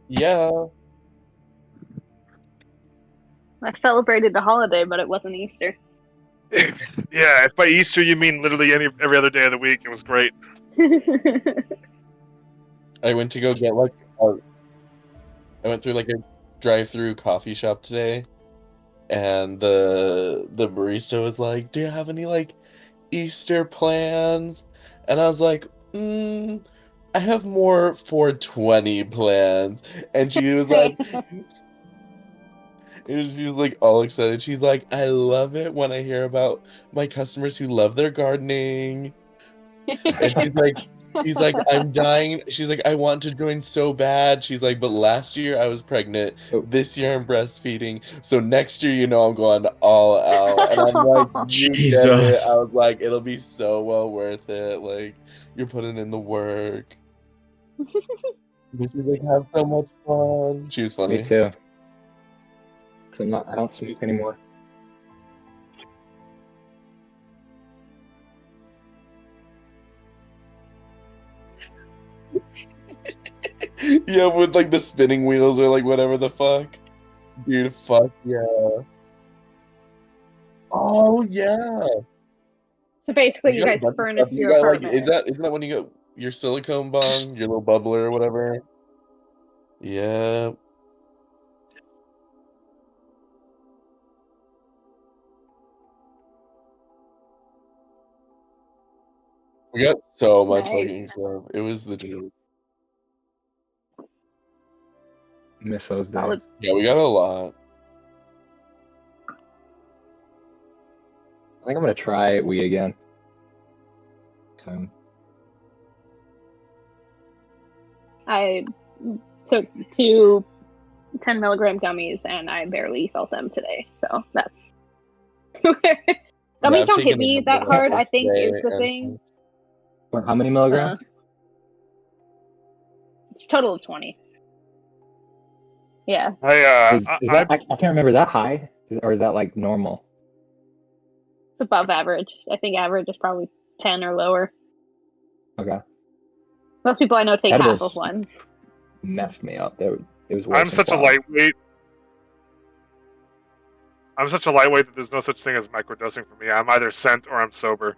Yeah. I celebrated the holiday, but it wasn't Easter. Yeah, if by Easter you mean literally every other day of the week, it was great. I went to go get like I went through like a drive-through coffee shop today, and the barista was like, "Do you have any like Easter plans?" And I was like, I have more 420 plans." And she was like, and she was like all excited. She's like, "I love it when I hear about my customers who love their gardening." And she's like, "I'm dying." She's like, "I want to join so bad." She's like, "But last year I was pregnant. Oh. This year I'm breastfeeding. So next year, I'm going all out." And I'm like, "You get it." Jesus. I was like, "It'll be so well worth it. Like, you're putting in the work." But she's like, "Have so much fun." She was funny. Me too. 'Cause I don't smoke anymore. Yeah, with like the spinning wheels or like whatever the fuck. Dude, fuck yeah. Oh yeah. So basically, you got a guys bunch of furnished stuff. You your got like, apartment. isn't that when you get your silicone bong, your little bubbler or whatever? Yeah. We got so much Nice. fucking stuff. It was the truth. Miss those days. Solid. Yeah, we got a lot. I think I'm gonna try weed again. Okay. I took 2 10-milligram gummies, and I barely felt them today. So that's gummies I've don't hit taken me a that number hard. I think today is the and thing. Or how many milligrams? It's a total of 20. Yeah, Is that I can't remember that high, or is that like normal? it's above average. I think average is probably 10 or lower. Okay. Most people I know take half Edibles of one. messed me up. It was worse I'm than such a flour. lightweight. I'm such a lightweight that there's no such thing as microdosing for me. I'm either sent or I'm sober.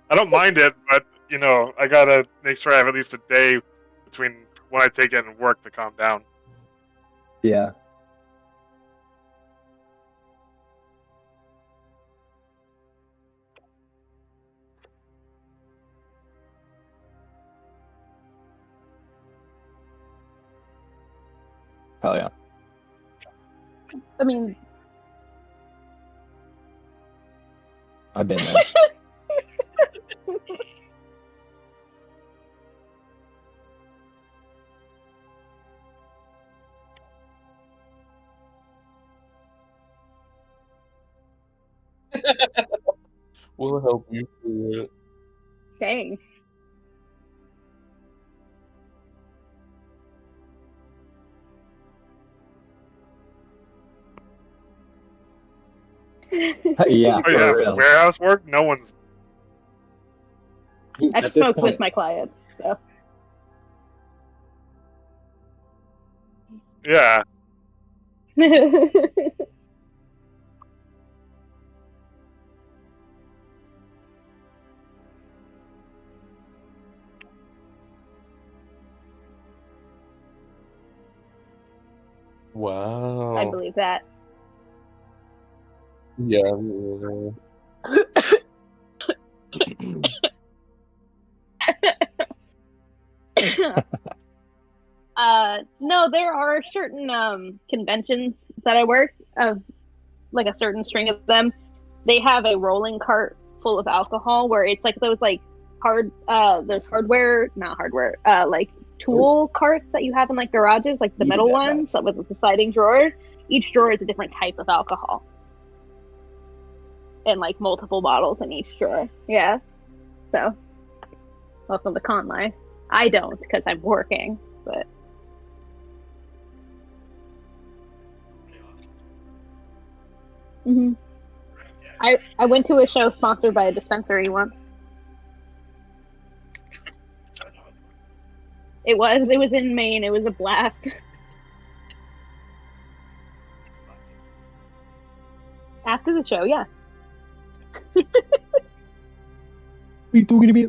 I don't mind it, but I gotta make sure I have at least a day between when I take it and work to calm down. Yeah. Hell yeah. I mean, I've been there. we'll help you through it. dang. Yeah, Oh yeah, for real. warehouse work. No one's. I At this smoke point, with my clients, so Yeah, Wow. I believe that. Yeah. No, there are certain conventions that I work of like a certain string of them. They have a rolling cart full of alcohol where it's like those like those hardware, not hardware, like tool carts that you have in like garages, like the Yeah, metal nice. ones with the sliding drawers. Each drawer is a different type of alcohol. And like multiple bottles in each drawer. Yeah. So welcome to con life. I don't because I'm working, but hmm I went to a show sponsored by a dispensary once. It was in Maine. It was a blast. After the show, yeah. We talking to me?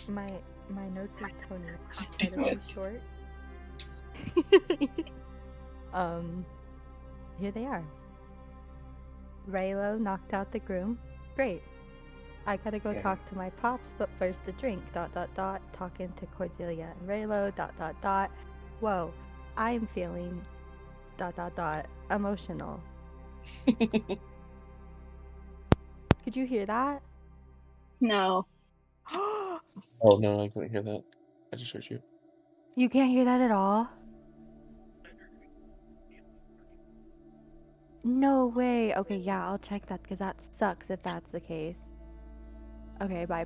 My notes is Tony. Incredibly short. Here they are. Raylo knocked out the groom. Great. I gotta go talk to my pops, but first a drink. ... Talking to Cordelia and Raylo. ... Whoa, I'm feeling ... emotional. Could you hear that? No. Oh no, I couldn't hear that. I just heard you. You can't hear that at all? No way. Okay, yeah, I'll check that because that sucks if that's the case. Okay, bye.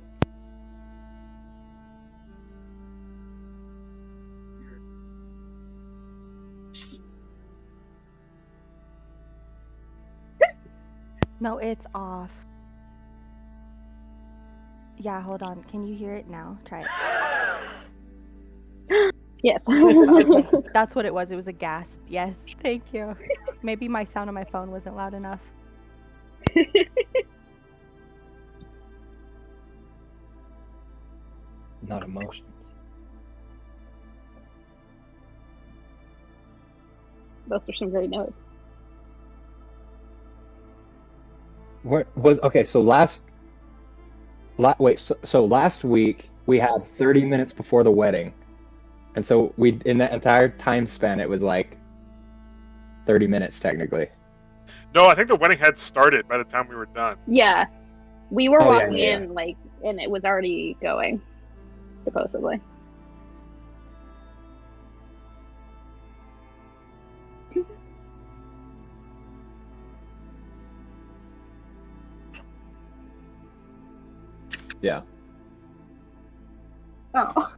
No, it's off. Yeah, hold on. Can you hear it now? Try it. Yes. Okay, that's what it was. It was a gasp. Yes, thank you. Maybe my sound on my phone wasn't loud enough. Not emotions. Those are some great notes. What was okay? So last week we had 30 minutes before the wedding, and so we in that entire time span it was like 30 minutes technically. No, I think the wedding had started by the time we were done. Yeah. We were Oh, yeah, walking yeah, in, like, and it was already going, supposedly. Yeah. Oh.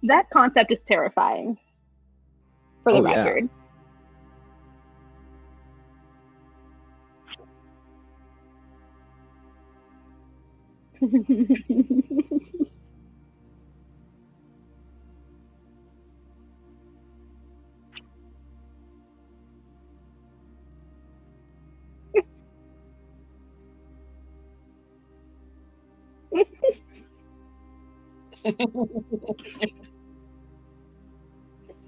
That concept is terrifying. For the Oh, yeah. record.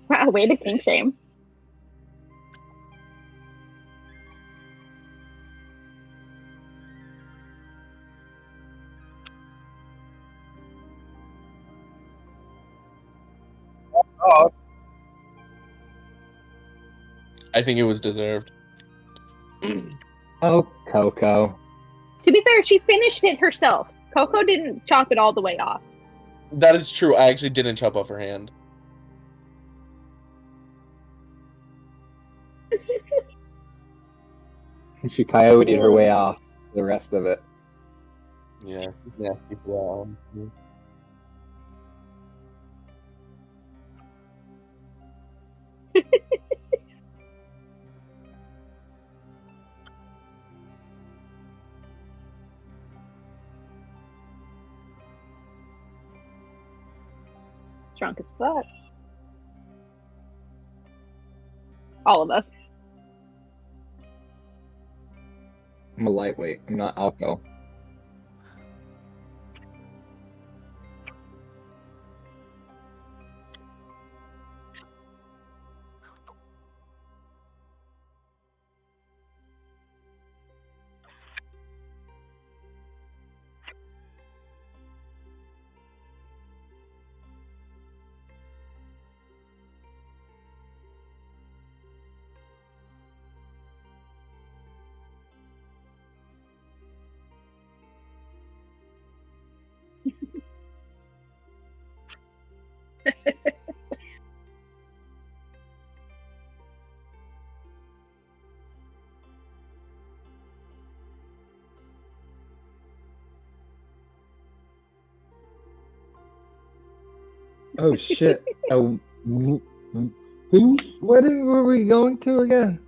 Wow, way to kink shame. Oh, I think it was deserved. Oh, Coco. To be fair, she finished it herself. Coco didn't chop it all the way off. That is true. I actually didn't chop off her hand. She coyoted her way off the rest of it. Yeah, nasty for that. Drunk as fuck. All of us. I'm a lightweight. I'm not alco. Oh shit. Oh, who? Where were we going to again?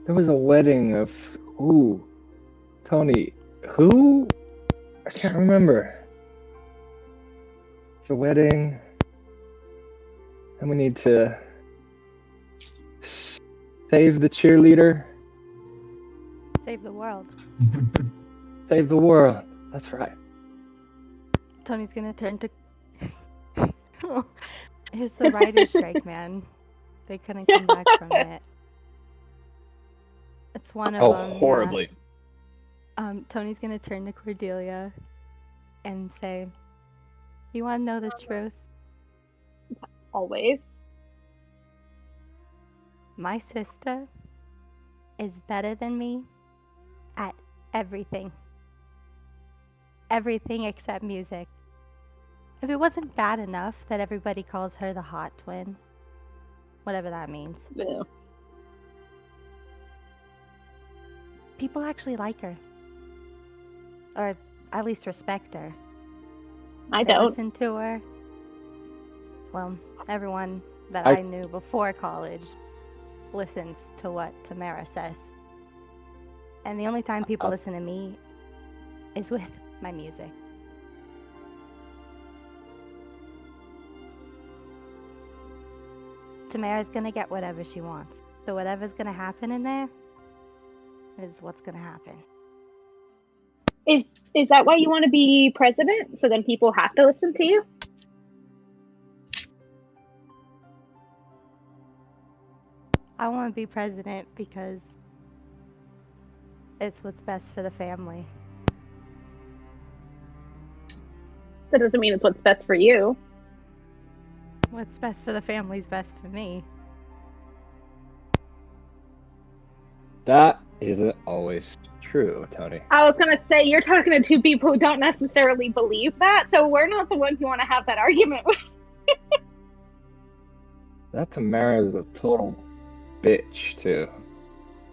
There was a wedding of who? Tony, who? I can't remember. The wedding. And we need to save the cheerleader. Save the world. Save the world. That's right. Tony's gonna turn to. Here's the writer's strike, man. They couldn't come back from it. It's one of them. Horribly. Yeah. Tony's gonna turn to Cordelia and say, "You want to know the truth? Always. My sister is better than me at everything. Everything except music. If it wasn't bad enough that everybody calls her the hot twin, whatever that means, Yeah. people actually like her. Or at least respect her. I They don't. listen to her. Well, everyone that I- I knew before college listens to what Tamara says. And the only time people listen to me is with my music. Tamara's gonna get whatever she wants. So whatever's gonna happen in there is what's gonna happen. Is that why you want to be president? So then people have to listen to you? I want to be president because it's what's best for the family. That doesn't mean it's what's best for you. What's best for the family's best for me. That isn't always true, Tony. I was gonna say you're talking to two people who don't necessarily believe that, so we're not the ones you want to have that argument with. That Tamara is a total bitch, too.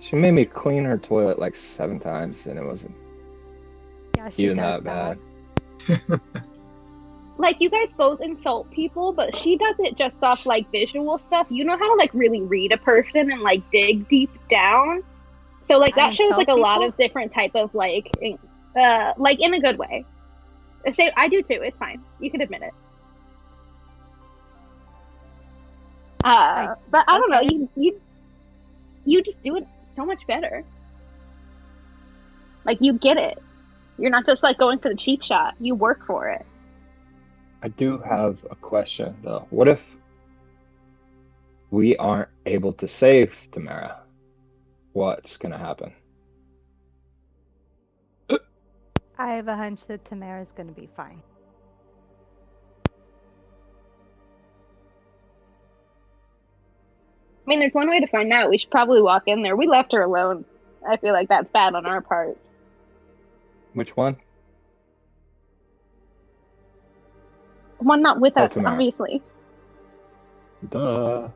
She made me clean her toilet like 7 times, and it wasn't Yeah, she even does that that. bad. Like, you guys both insult people, but she does it just off like visual stuff. You know how to like really read a person and like dig deep down. So like I that shows like a insult lot people? of different type of like in a good way. Say I do too. It's fine. You can admit it. But I don't okay. know. You just do it so much better. Like you get it. You're not just like going for the cheap shot. You work for it. I do have a question, though. What if we aren't able to save Tamara? What's gonna happen? I have a hunch that Tamara's gonna be fine. I mean, there's one way to find out. We should probably walk in there. We left her alone. I feel like that's bad on our part. Which one? One not with Oh, us, Tamara. obviously. Duh.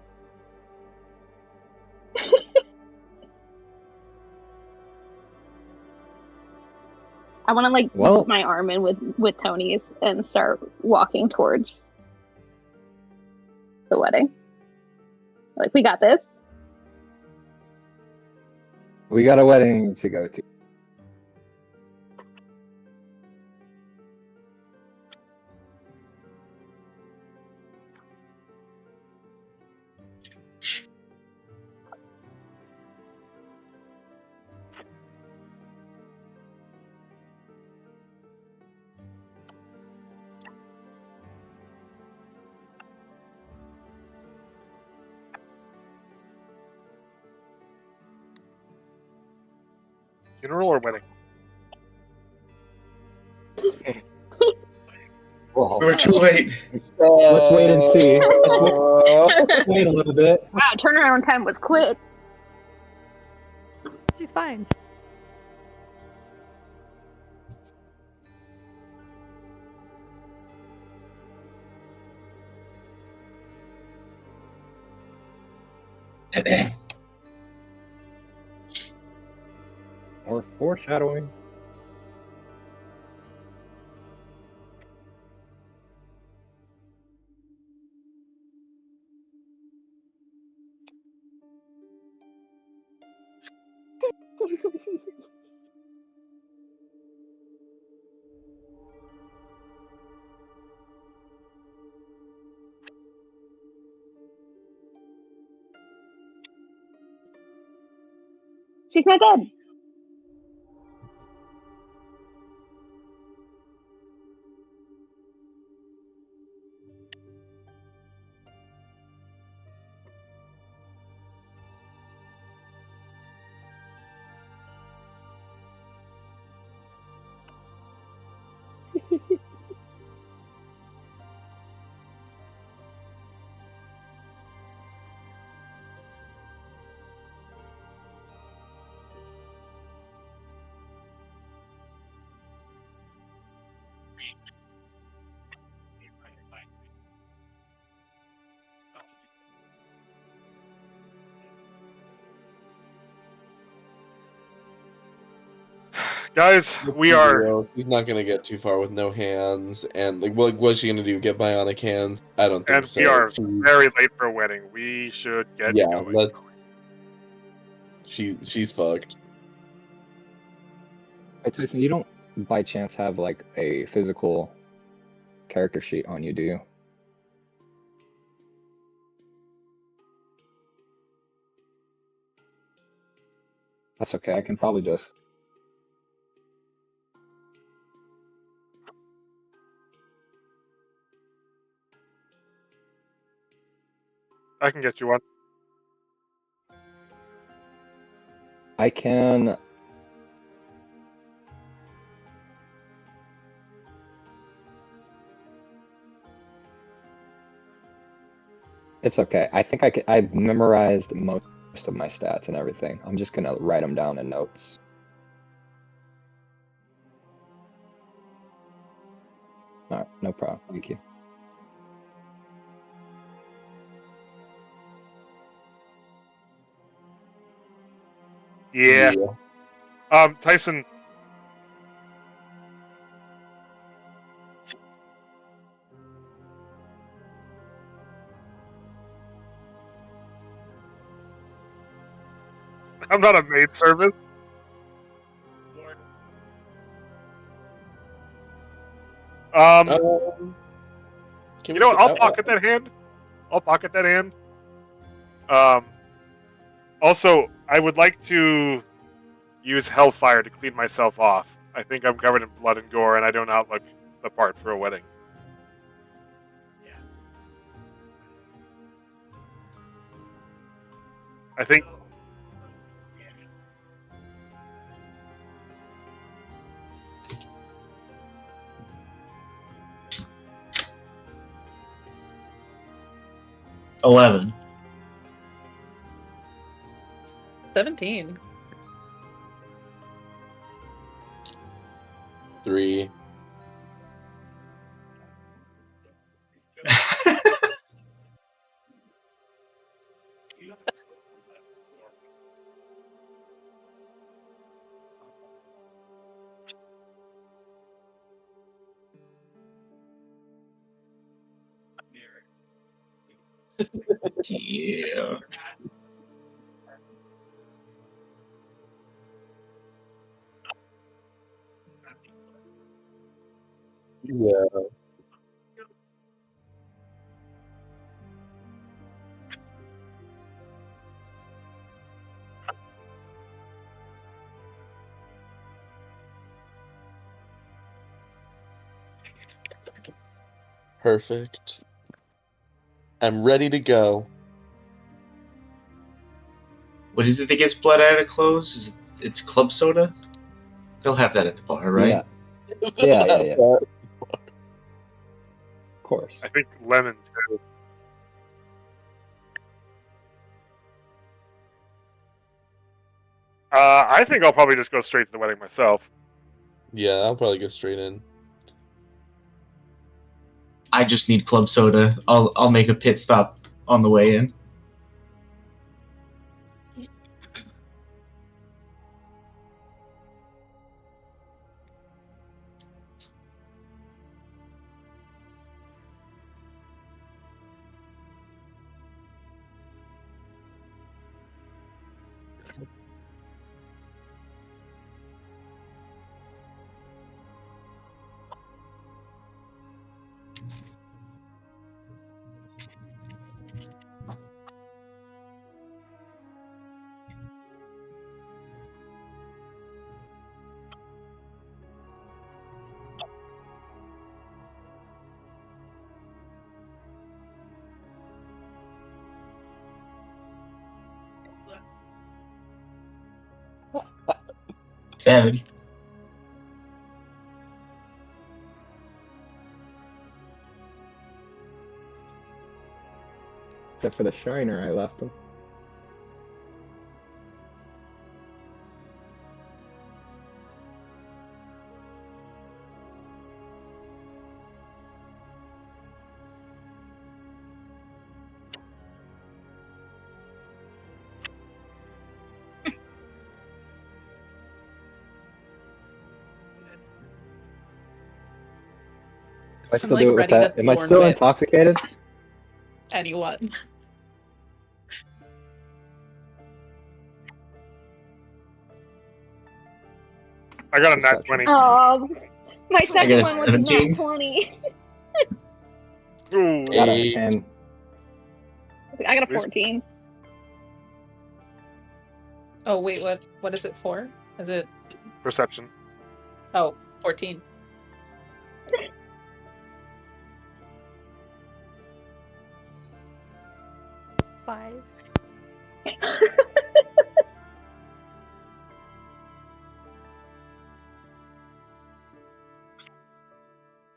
I want to like Well- put my arm in with Tony's and start walking towards the wedding. Like, we got this. We got a wedding to go to. Funeral or wedding? Well, We're too late. let's wait and see. Let's wait a little bit. Wow, turnaround time was quick. She's fine. Or foreshadowing. She's not dead. Guys, we are. She's not gonna get too far with no hands, and like, what's she gonna do? Get bionic hands? I don't think And so. we are very late for a wedding. We should get Yeah, going. let's. She's fucked. Hey, Tyson, you don't by chance have like a physical character sheet on you, do you? That's okay. I can probably just. I can get you one. I can. It's okay. I think I've memorized most of my stats and everything. I'm just gonna write them down in notes. All right, no problem. Thank you. Yeah. Tyson. I'm not a maid service. Can You know what? I'll oh, pocket that hand. I'll pocket that hand. Also, I would like to use Hellfire to clean myself off. I think I'm covered in blood and gore, and I do not look the part for a wedding. I think. $11. 17. 3. Yeah. Yeah. Perfect. I'm ready to go. What is it that gets blood out of clothes? It's club soda? They'll have that at the bar, right? Yeah. Of course. I think lemon too. I think I'll probably just go straight to the wedding myself. Yeah, I'll probably go straight in. I just need club soda. I'll make a pit stop on the way in. dead. Except for the Shiner, I left him. I still like, do it with ready to that. Am I thorn still whip. intoxicated? Anyone. I got a nat Perception. 20. Oh, my second got a one was 17. not 20. Ooh. Got a Eight. 10. I got a 14. Oh wait, what is it for? Is it Perception. 14. Five.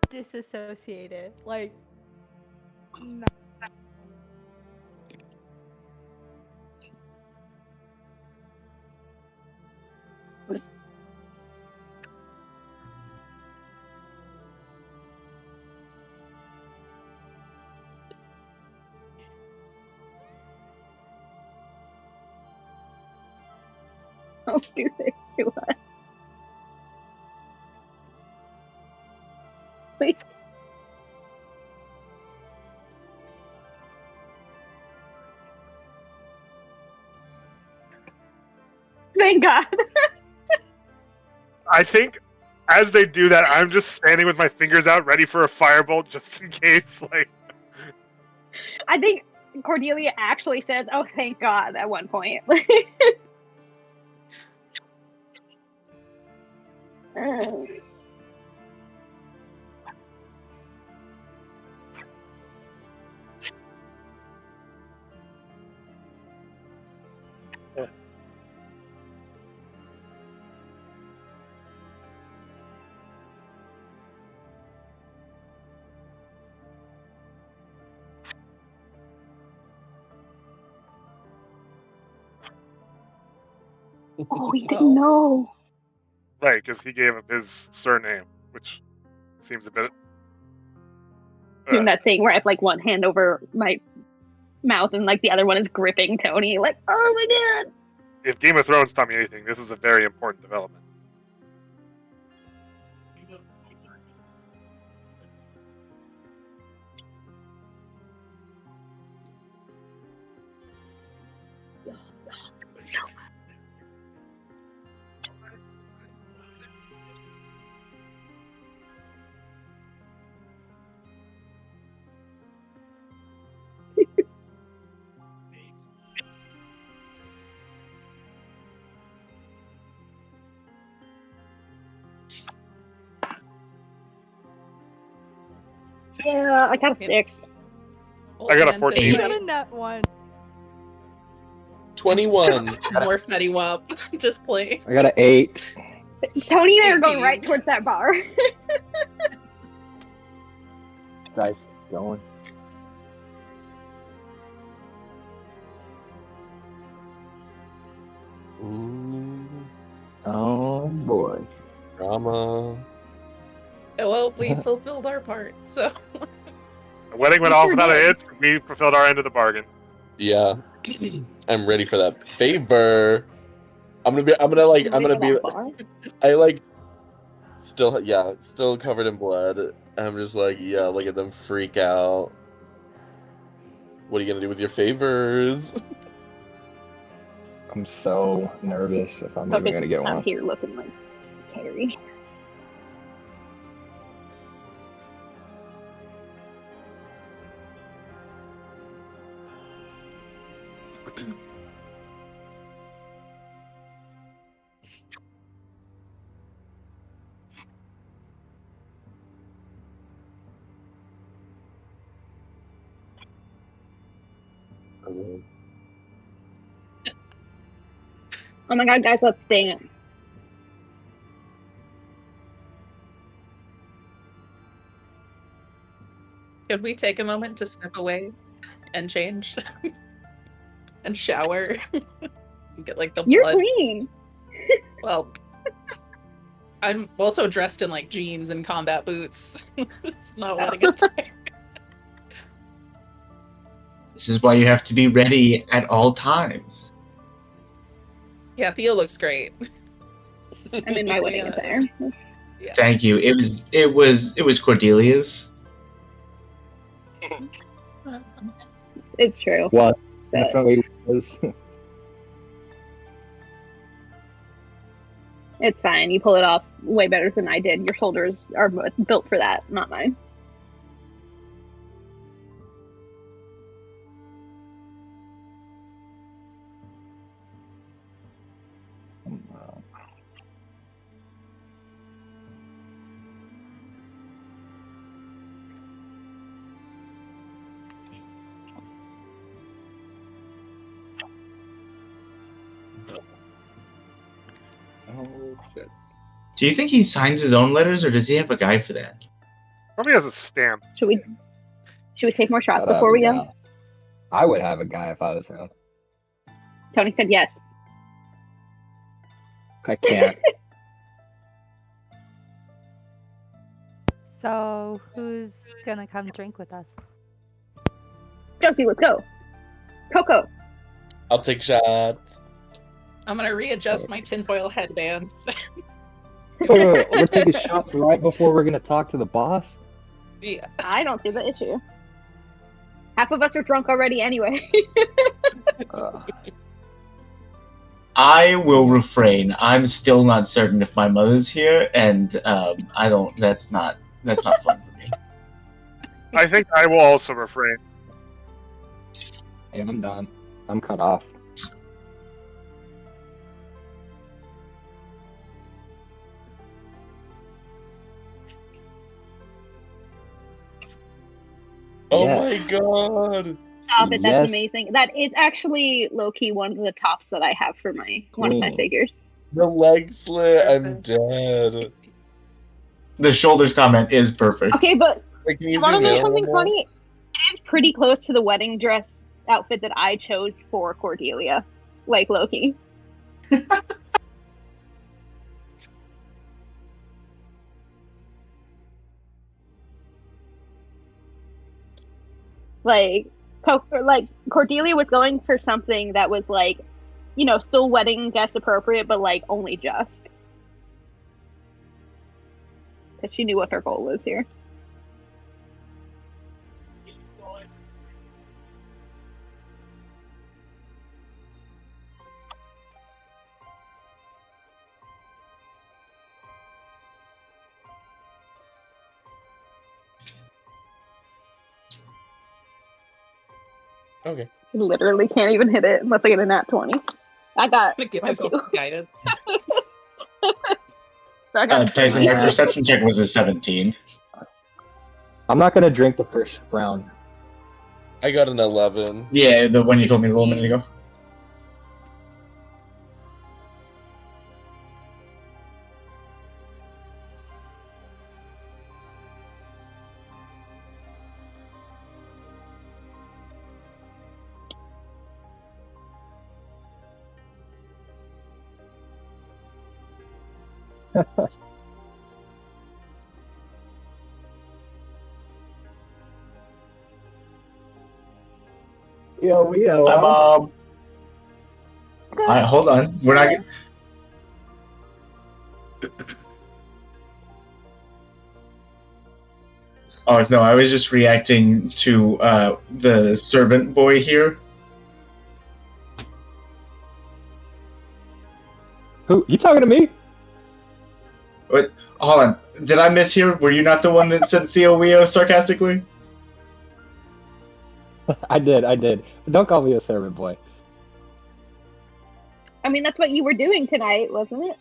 Disassociated. Like, no. Don't do this to us. Please. Thank God. I think as they do that, I'm just standing with my fingers out, ready for a firebolt, just in case. Like, I think Cordelia actually says, "Oh, thank God," at one point. Oh, he didn't know. right, because he gave him his surname, which seems a bit. Doing that thing where I have like one hand over my mouth and like the other one is gripping Tony. Like, oh my God. If Game of Thrones taught me anything, this is a very important development. Yeah, I got a 6. I got a 14. You got a nat 1. 21. More Fetty Wap. Just play. I got an 8. Tony and I are going 18. right towards that bar. Dice going. Ooh, Oh boy. drama. Well, we fulfilled our part, so. The wedding went We off sure without a did. hitch. We fulfilled our end of the bargain. Yeah. I'm ready for that favor. I'm gonna be I like still covered in blood. I'm just like, yeah, look at them freak out. What are you gonna do with your favors? I'm so nervous if I'm even gonna get out one. here looking like Carrie. Oh my God, guys, let's dance. Could we take a moment to step away and change and shower? Get like the You're blood. clean. Well, I'm also dressed in like jeans and combat boots. It's not letting it tired. This is why you have to be ready at all times. Yeah, Theo looks great. I'm in my wedding Yeah. attire. Yeah. Thank you. It was Cordelia's. It's true. Well, But definitely was. it's fine. You pull it off way better than I did. Your shoulders are built for that, not mine. Oh shit. Do you think he signs his own letters, or does he have a guy for that? Probably has a stamp. Should we take more shots I'd have before a we go? guy. I would have a guy if I was him. Tony said yes. I can't. So, who's gonna come drink with us? Josie, let's go. Coco. I'll take shots. I'm gonna readjust my tinfoil headband. Wait, we're taking shots right before we're gonna talk to the boss? Yeah. I don't see the issue. Half of us are drunk already anyway. I will refrain. I'm still not certain if my mother's here, and I don't. That's not fun for me. I think I will also refrain. Hey, I'm done. I'm cut off. Oh Yes. my god! Stop it, that's Yes. amazing. That is actually low-key one of the tops that I have for one of my Queen. figures. The leg slit, I'm dead. The shoulders comment is perfect. Okay, but Like, can you you want to zoom know in a something little more? funny? It is pretty close to the wedding dress outfit that I chose for Cordelia. Like Loki. like Cordelia was going for something that was like, you know, still wedding guest appropriate, but like only just. Because she knew what her goal was here. Okay. Literally can't even hit it unless I get a nat 20. I got I'm gonna give a myself 2. guidance. So I got Tyson, Yeah. my perception check was a 17. I'm not gonna drink the first round. I got an 11. Yeah, the one you told me a little minute ago. Yo, Hi, Mom. Hold on. We're not. Oh no! I was just reacting to the servant boy here. Who? You talking to me? What? Hold on. Did I mishear? Were you not the one that said Theo Weo sarcastically? I did. But don't call me a servant boy. I mean, that's what you were doing tonight, wasn't it?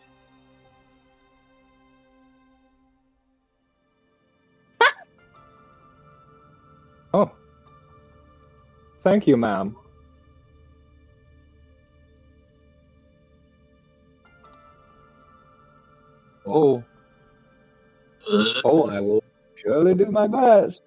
Oh. Thank you, ma'am. Oh. Oh, I will surely do my best.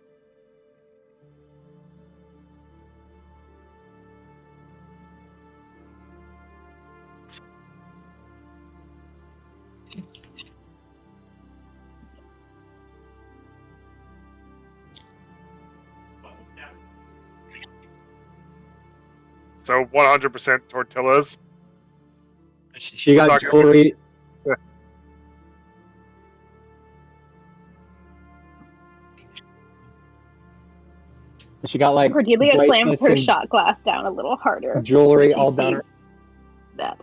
So 100% tortillas. She got Talk- jewelry. She got like Cordelia slams bracelets her and shot glass down a little harder. jewelry when she all down sees her. That.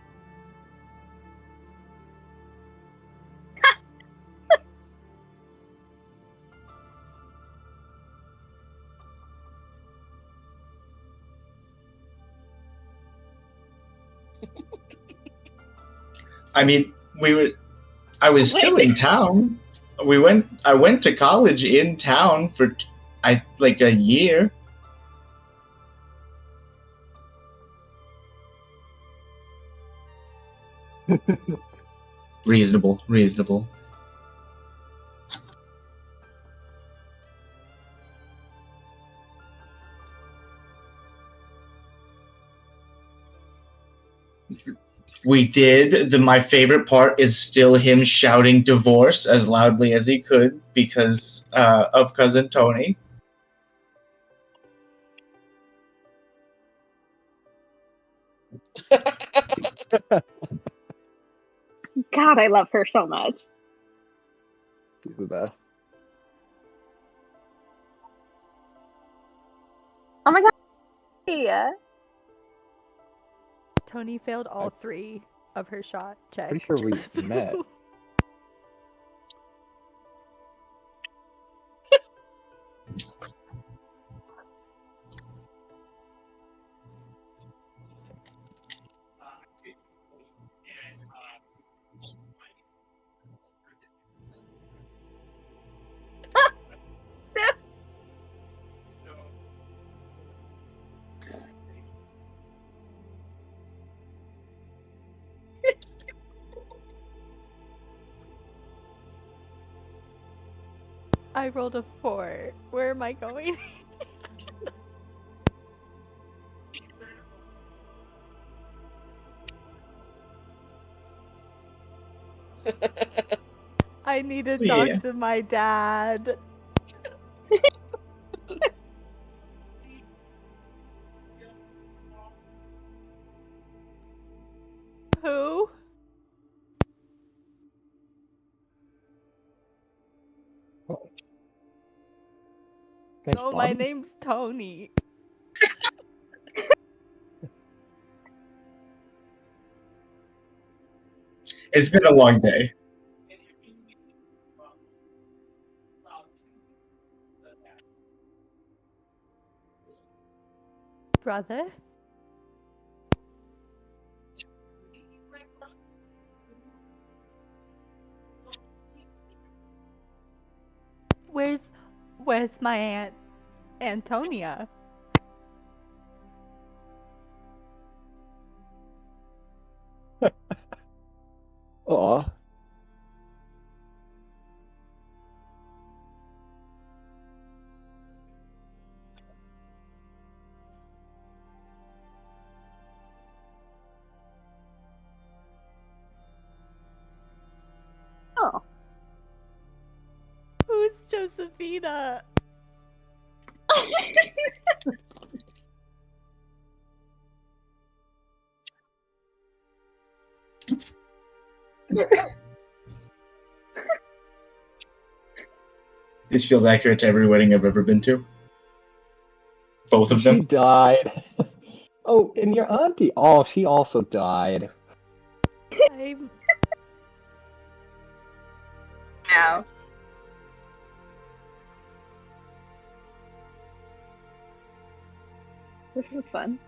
I mean, I was still in town. I went to college in town for like a year. Reasonable. We did. My favorite part is still him shouting divorce as loudly as he could because of cousin Tony. God, I love her so much. She's the best. Oh my god. Yeah. Tony failed all 3 of her shot checks. Pretty sure we met. I rolled a 4. Where am I going? I need to talk Yeah. to my dad. Who? Thanks, No, my Bob. name's Tony. It's been a long day. Brother? Where's my aunt Antonia? Aw. Oh. Who's Josephina? This feels accurate to every wedding I've ever been to. Both of She them. died. Oh, and your auntie. Oh, she also died. I'm Wow. This was fun.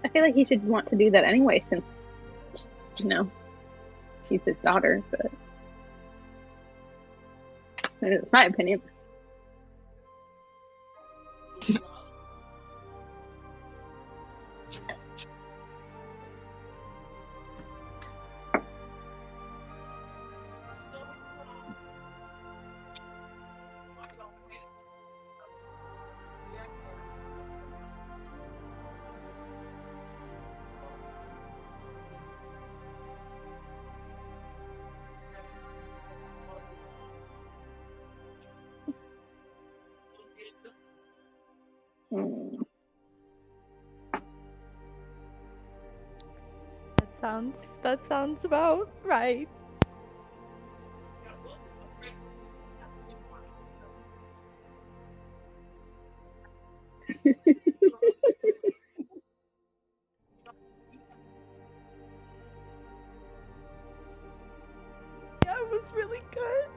I feel like he should want to do that anyway, since, you know, she's his daughter, but it's my opinion. Hmm. That sounds about right. Yeah, it was really good.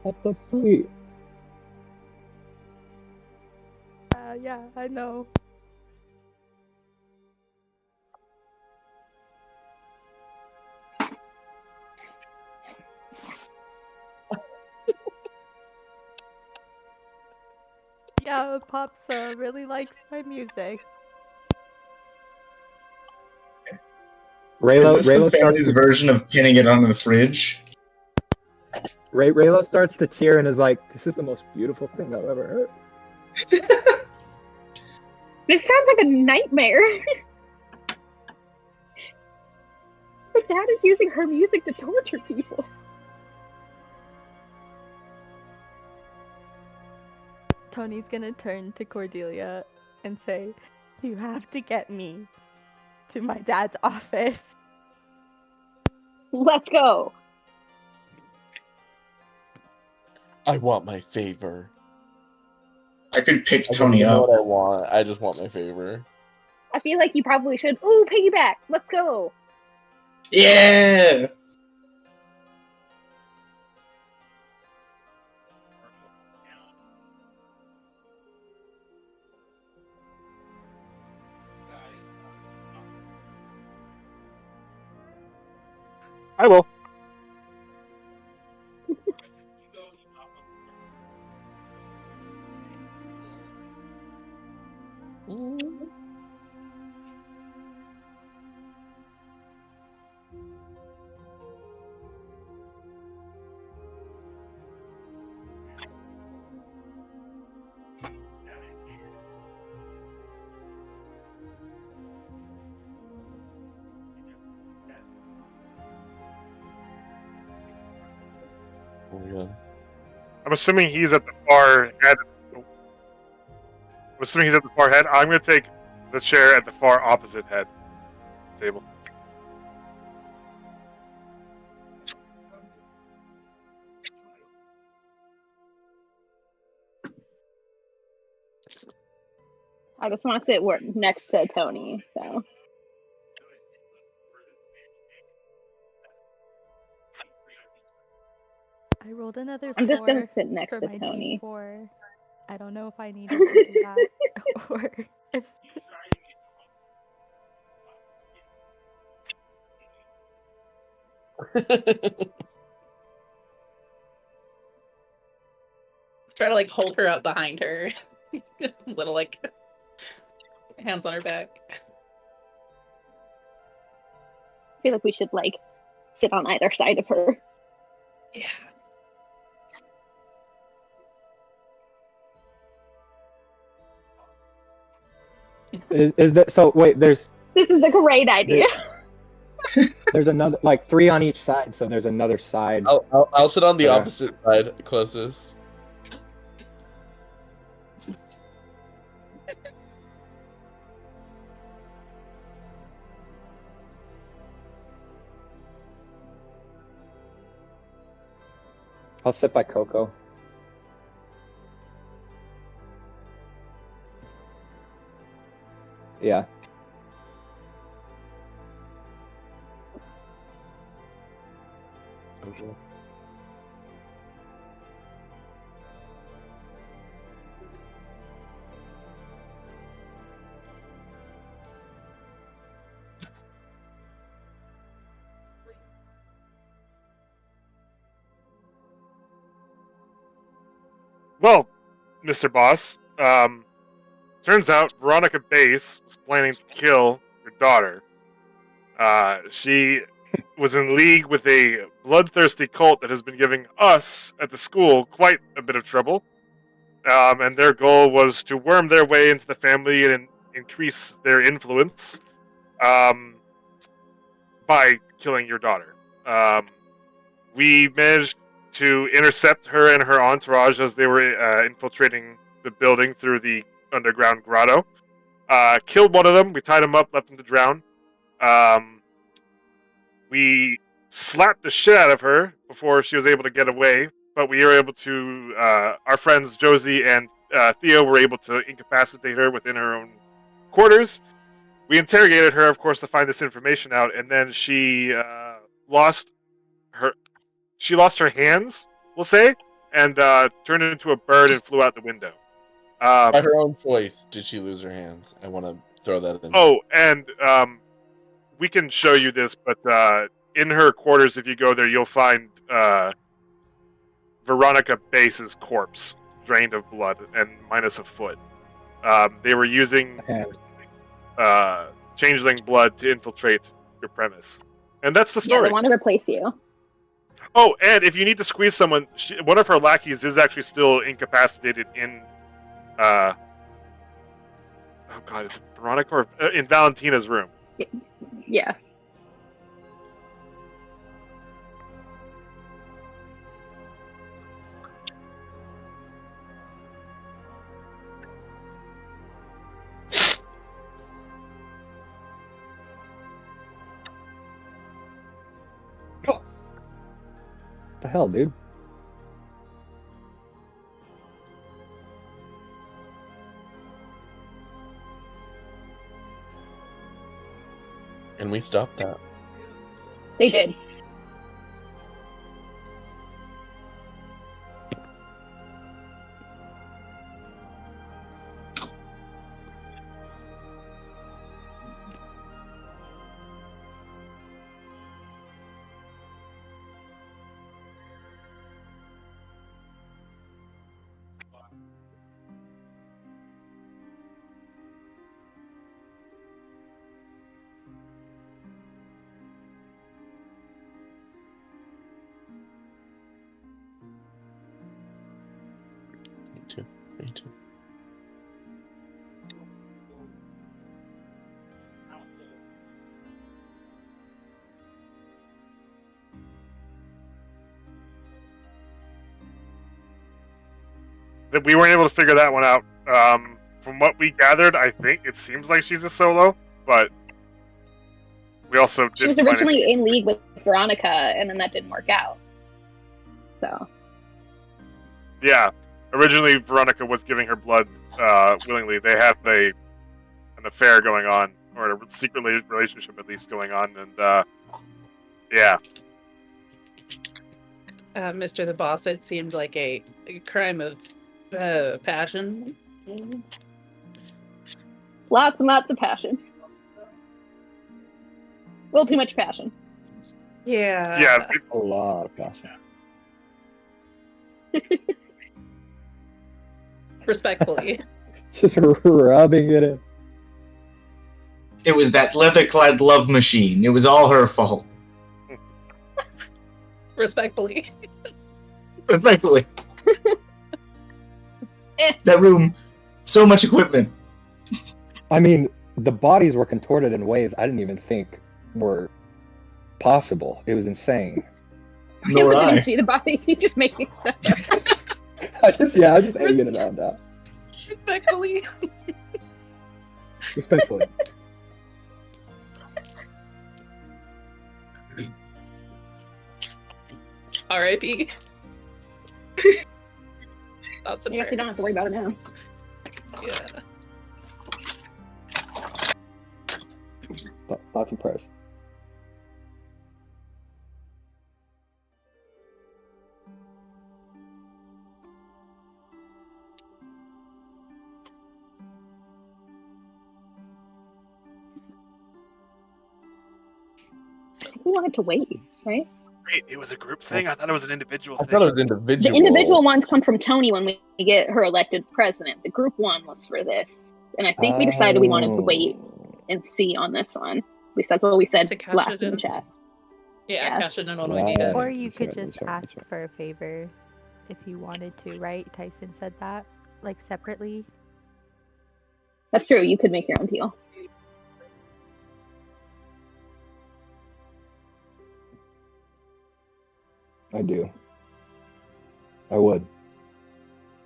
That's so sweet. Yeah, I know. Yeah, Pops really likes my music. Raylo Is this the starts family's to, version of pinning it on the fridge? Raylo starts to tear and is like, "This is the most beautiful thing I've ever heard." This sounds like a nightmare. Her dad is using her music to torture people. Tony's gonna turn to Cordelia and say, "You have to get me to my dad's office." Let's go. I want my favor. I could pick I don't Tony even know up. what I want. I just want my favor. I feel like you probably should. Ooh, piggyback. Let's go. Yeah! I will. Oh my god. I'm assuming he's at the far head. I'm assuming he's at the far head. I'm going to take the chair at the far opposite head table. I just want to sit next to Tony. So I rolled another I'm just gonna 4 sit next for to my Tony. D4. I don't know if I needed to do that or if. Try to like hold her up behind her. Little like hands on her back. I feel like we should like sit on either side of her. Yeah. Is there? So wait, This is a great idea. there's another, like 3 on each side. So there's another side. I'll sit on the Okay. opposite side, closest. I'll sit by Coco. Yeah. Okay. Well, Mr. Boss, turns out Veronica Bass was planning to kill her daughter. She was in league with a bloodthirsty cult that has been giving us at the school quite a bit of trouble. And their goal was to worm their way into the family and increase their influence. by killing your daughter. We managed to intercept her and her entourage as they were infiltrating the building through the underground grotto. Killed one of them. We tied him up, left him to drown. We slapped the shit out of her before she was able to get away, but we were able to, our friends Josie and Theo were able to incapacitate her within her own quarters. We interrogated her, of course, to find this information out, and then she lost her hands, we'll say, and turned into a bird and flew out the window. By her own choice, did she lose her hands? I want to throw that in. Oh, and we can show you this, but in her quarters, if you go there, you'll find Veronica Base's corpse, drained of blood and minus a foot. They were using changeling blood to infiltrate your premise. And that's the story. Yeah, they want to replace you. Oh, and if you need to squeeze someone, one of her lackeys is actually still incapacitated in... oh god, is it Veronica or in Valentina's room? Yeah. What the hell, dude? And we stopped that. They did. Me too. That we weren't able to figure that one out. From what we gathered, I think it seems like she's a solo, but we also didn't She was originally in league with Veronica, and then that didn't work out. So. Yeah, originally Veronica was giving her blood willingly. They had an affair going on, or a secret relationship at least going on, and yeah. Mr. the Boss, it seemed like a crime of passion. Lots and lots of passion. A little too much passion. Yeah. Yeah. A lot of passion. Respectfully. Just rubbing it in. It was that leather-clad love machine. It was all her fault. Respectfully. Respectfully. That room, so much equipment. I mean, the bodies were contorted in ways I didn't even think were possible. It was insane. Nor I. Didn't see the bodies. He's just making stuff up. I'm just hanging it around now. Respectfully. Respectfully. R.I.P. Thoughts and I guess you don't have to worry about it now. Yeah. Thoughts and prayers. We wanted to wait, right? Wait, it was a group thing? I thought it was an individual I thing. thought it was individual. The individual ones come from Tony when we get her elected president. The group one was for this. And I think we decided we wanted to wait and see on this one. At least that's what we said To cash last it in the in. chat. Yeah, Yeah. cash in on what we Right. needed. Or you That's could right, just that's right, ask that's right. for a favor if you wanted to, right? Tyson said that, like separately. That's true. You could make your own deal. do. I would.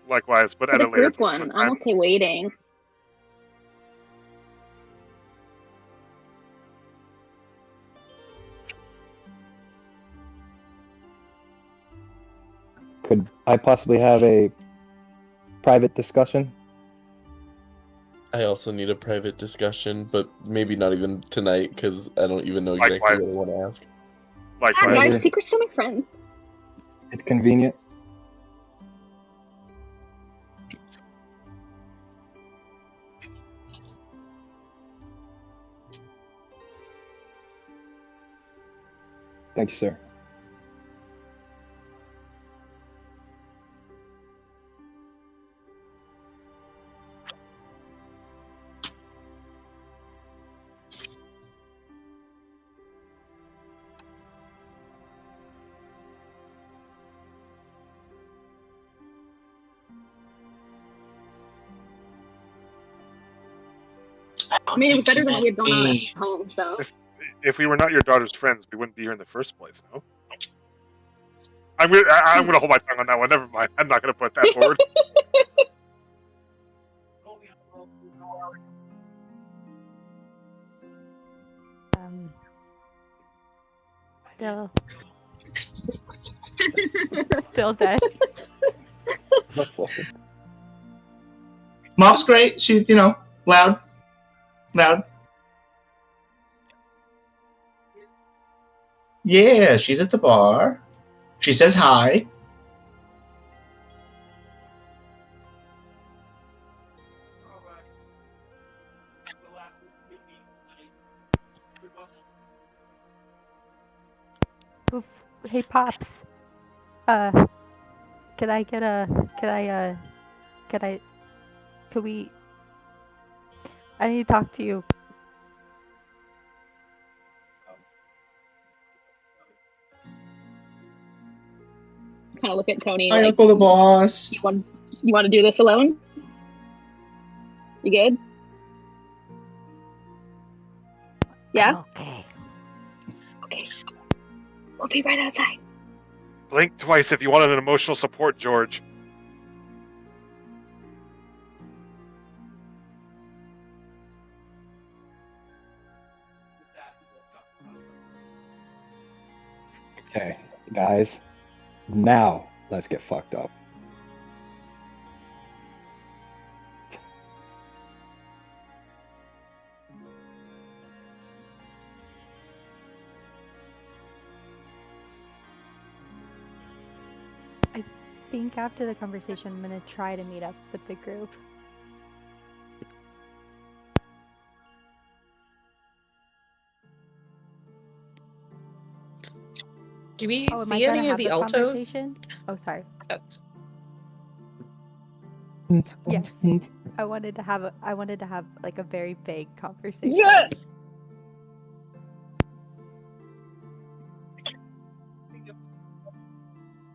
Likewise, but For at the a later group one, point. I'm okay waiting. Could I possibly have a private discussion? I also need a private discussion, but maybe not even tonight because I don't even know exactly Likewise. what I want to ask. Ah, Likewise. Whatever. guys, secrets to my friends. It's convenient. Thank you, sir. I mean, it was better than what we had gone on at home, so. If we were not your daughter's friends, we wouldn't be here in the first place, no? I'm gonna hold my tongue on that one. Never mind. I'm not gonna put that forward. Still dead. Mom's great. She, loud. Yeah, she's at the bar. She says hi. Oof. Hey, Pops. Could I get a... Could we... I need to talk to you. Kind of look at Tony Hi, like, Uncle the Boss. you want to do this alone? You good? Yeah? Okay. Okay. We'll be right outside. Blink twice if you wanted an emotional support, George. Okay, guys. Now, let's get fucked up. I think after the conversation, I'm gonna try to meet up with the group. Do we Am I see gonna any of have the the altos? conversation? Oh, sorry. Oh, Yes. I wanted to have like a very vague conversation. Yes!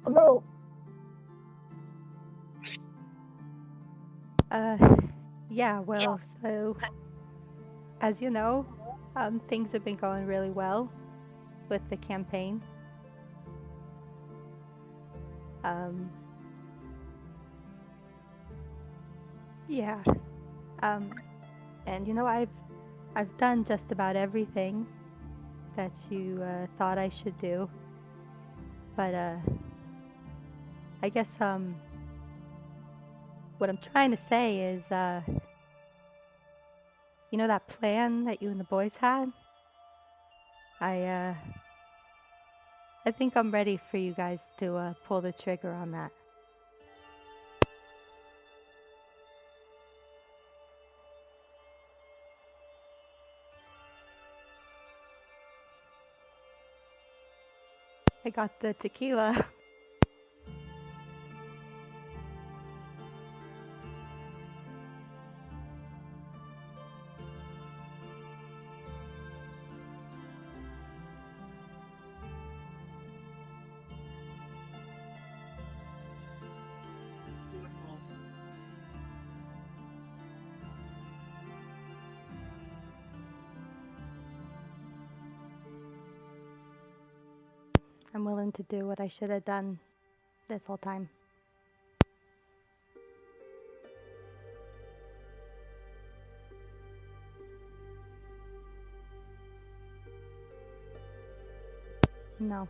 No. Yeah, well, so as you know, things have been going really well with the campaign. Yeah. And I've done just about everything that you thought I should do. But I guess what I'm trying to say is that plan that you and the boys had? I think I'm ready for you guys to pull the trigger on that. I got the tequila. I'm willing to do what I should have done this whole time. No.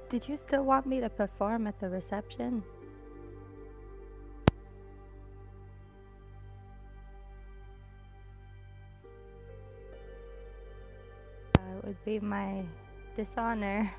Did you still want me to perform at the reception? It would be my dishonor.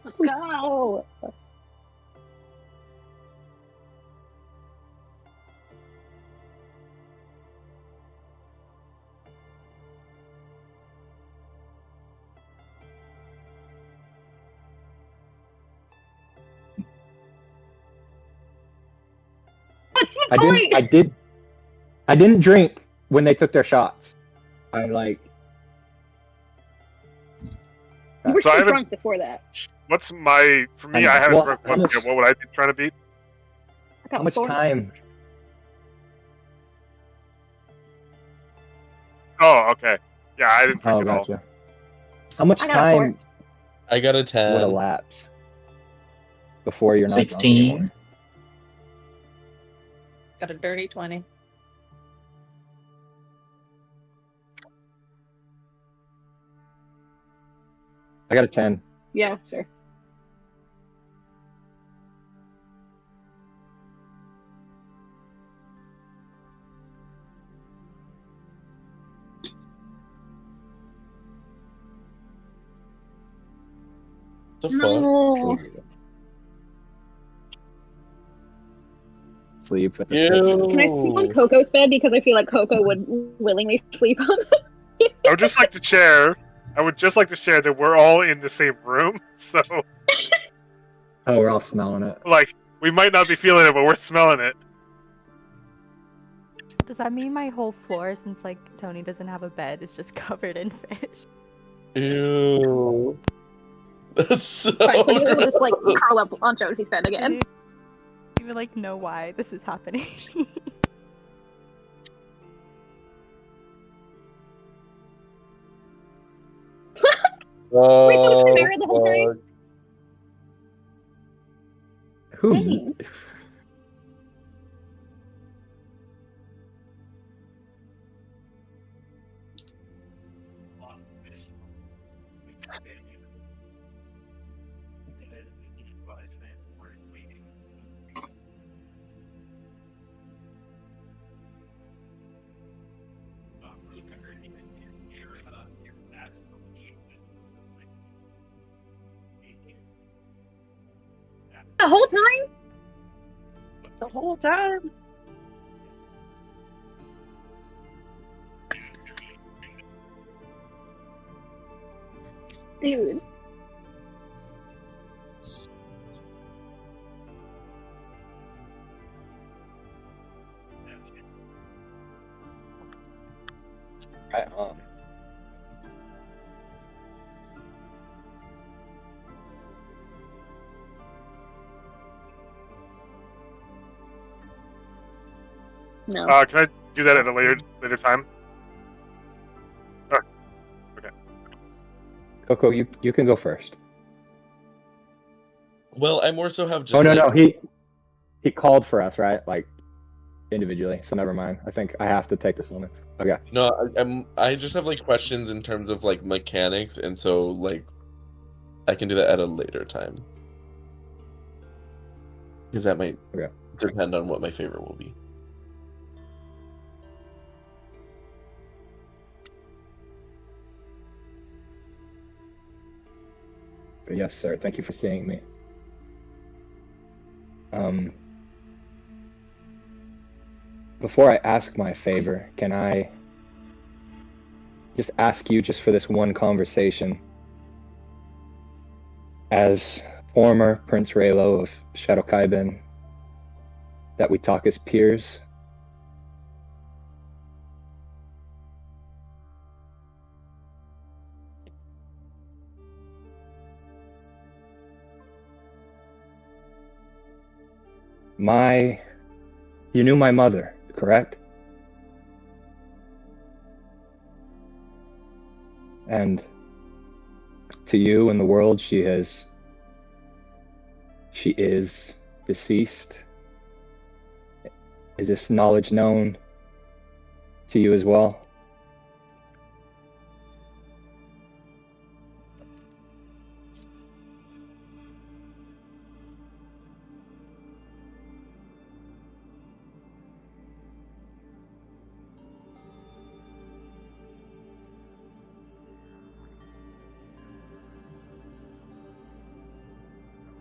Let's go. What's the point? I didn't drink when they took their shots. I like. You were So I so haven't- drunk before that. What's my for me? I haven't drunk once yet. What would I be trying to beat? I got How much four. time? Oh, okay. Yeah, I didn't drink Oh, at all. gotcha. How much I got a time I got a would 10. elapse before you're not drunk 16. anymore? Got a dirty 20. I got a 10. Yeah, sure. The fuck? No. Sleep with Ew. Can I sleep on Coco's bed? Because I feel like Coco would willingly sleep on it. I would just like to share. I would just like to share that we're all in the same room, so Oh, we're all smelling it. like we might not be feeling it, but we're smelling it. Does that mean my whole floor, since like Tony doesn't have a bed, is just covered in fish? Ew. That's so Fine, Cordelia will just like gross. curl up on Josie's bed I again. don't even like know why this is happening. Wait, that was Oh, Tamara the whole time? fuck. Who? Dang. The whole time? The whole time? Dude. Right on. No. Can I do that at a later time? Coco, you can go first. Well, I more so have just Oh no, like, no, he called for us, right? Like individually. So never mind. I think I have to take this one. Okay. no, I just have like questions in terms of like mechanics, and so like I can do that at a later time. Because that might Okay. depend on what my favorite will be. Yes, sir. Thank you for seeing me. Before I ask my favor, can I just ask you just for this one conversation, as former Prince Raylo of Shadowkaiben, that we talk as peers? You knew my mother, correct? And to you and the world, she is deceased. Is this knowledge known to you as well?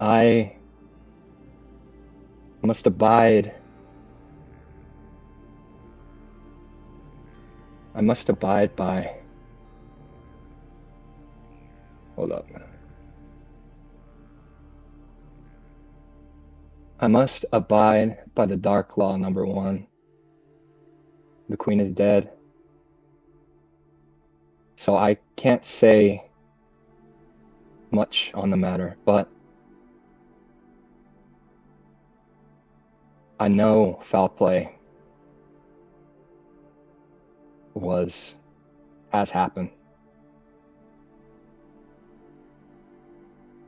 I must abide. I must abide by. Hold up. I must abide by the Dark Law number 1. The Queen is dead. So I can't say much on the matter, but I know foul play has happened.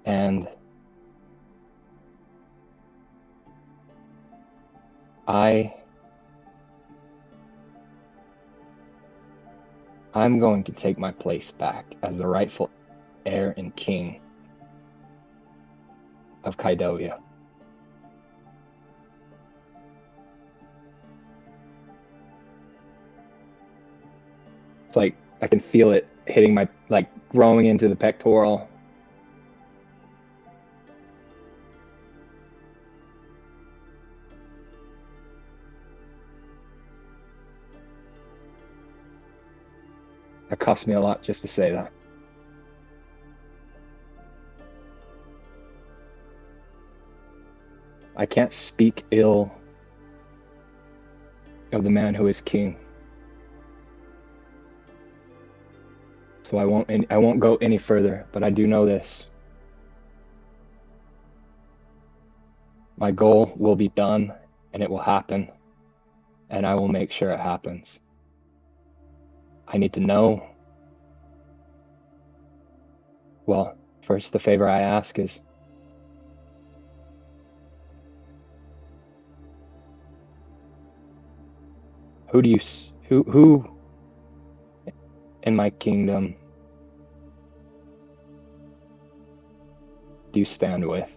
And I'm going to take my place back as the rightful heir and king of Kaidoia. It's like I can feel it hitting my, like, growing into the pectoral. That cost me a lot just to say that. I can't speak ill of the man who is king. So I won't go any further, but I do know this. My goal will be done, and it will happen, and I will make sure it happens. I need to know. Well, first, the favor I ask is who in my kingdom do you stand with?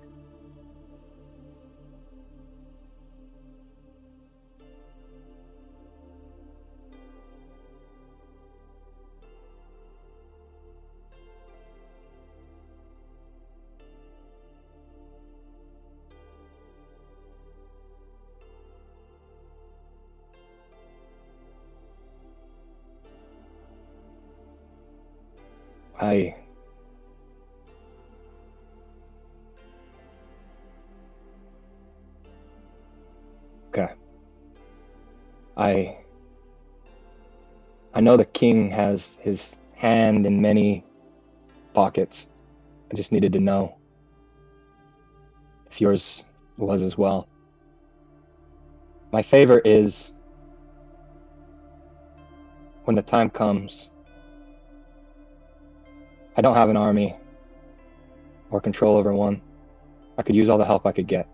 Okay. I know the king has his hand in many pockets. I just needed to know if yours was as well. My favor is, when the time comes, I don't have an army or control over one. I could use all the help I could get.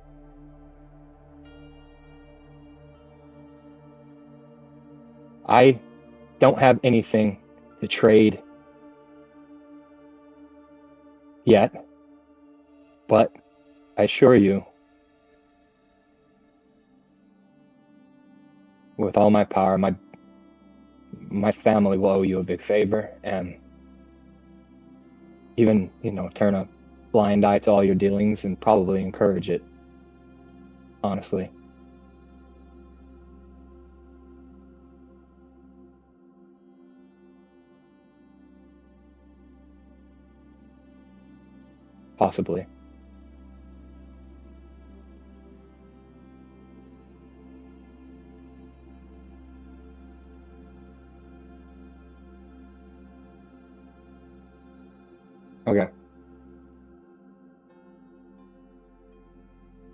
I don't have anything to trade yet, but I assure you, with all my power, my family will owe you a big favor, and even, turn a blind eye to all your dealings and probably encourage it, honestly. Possibly. Okay.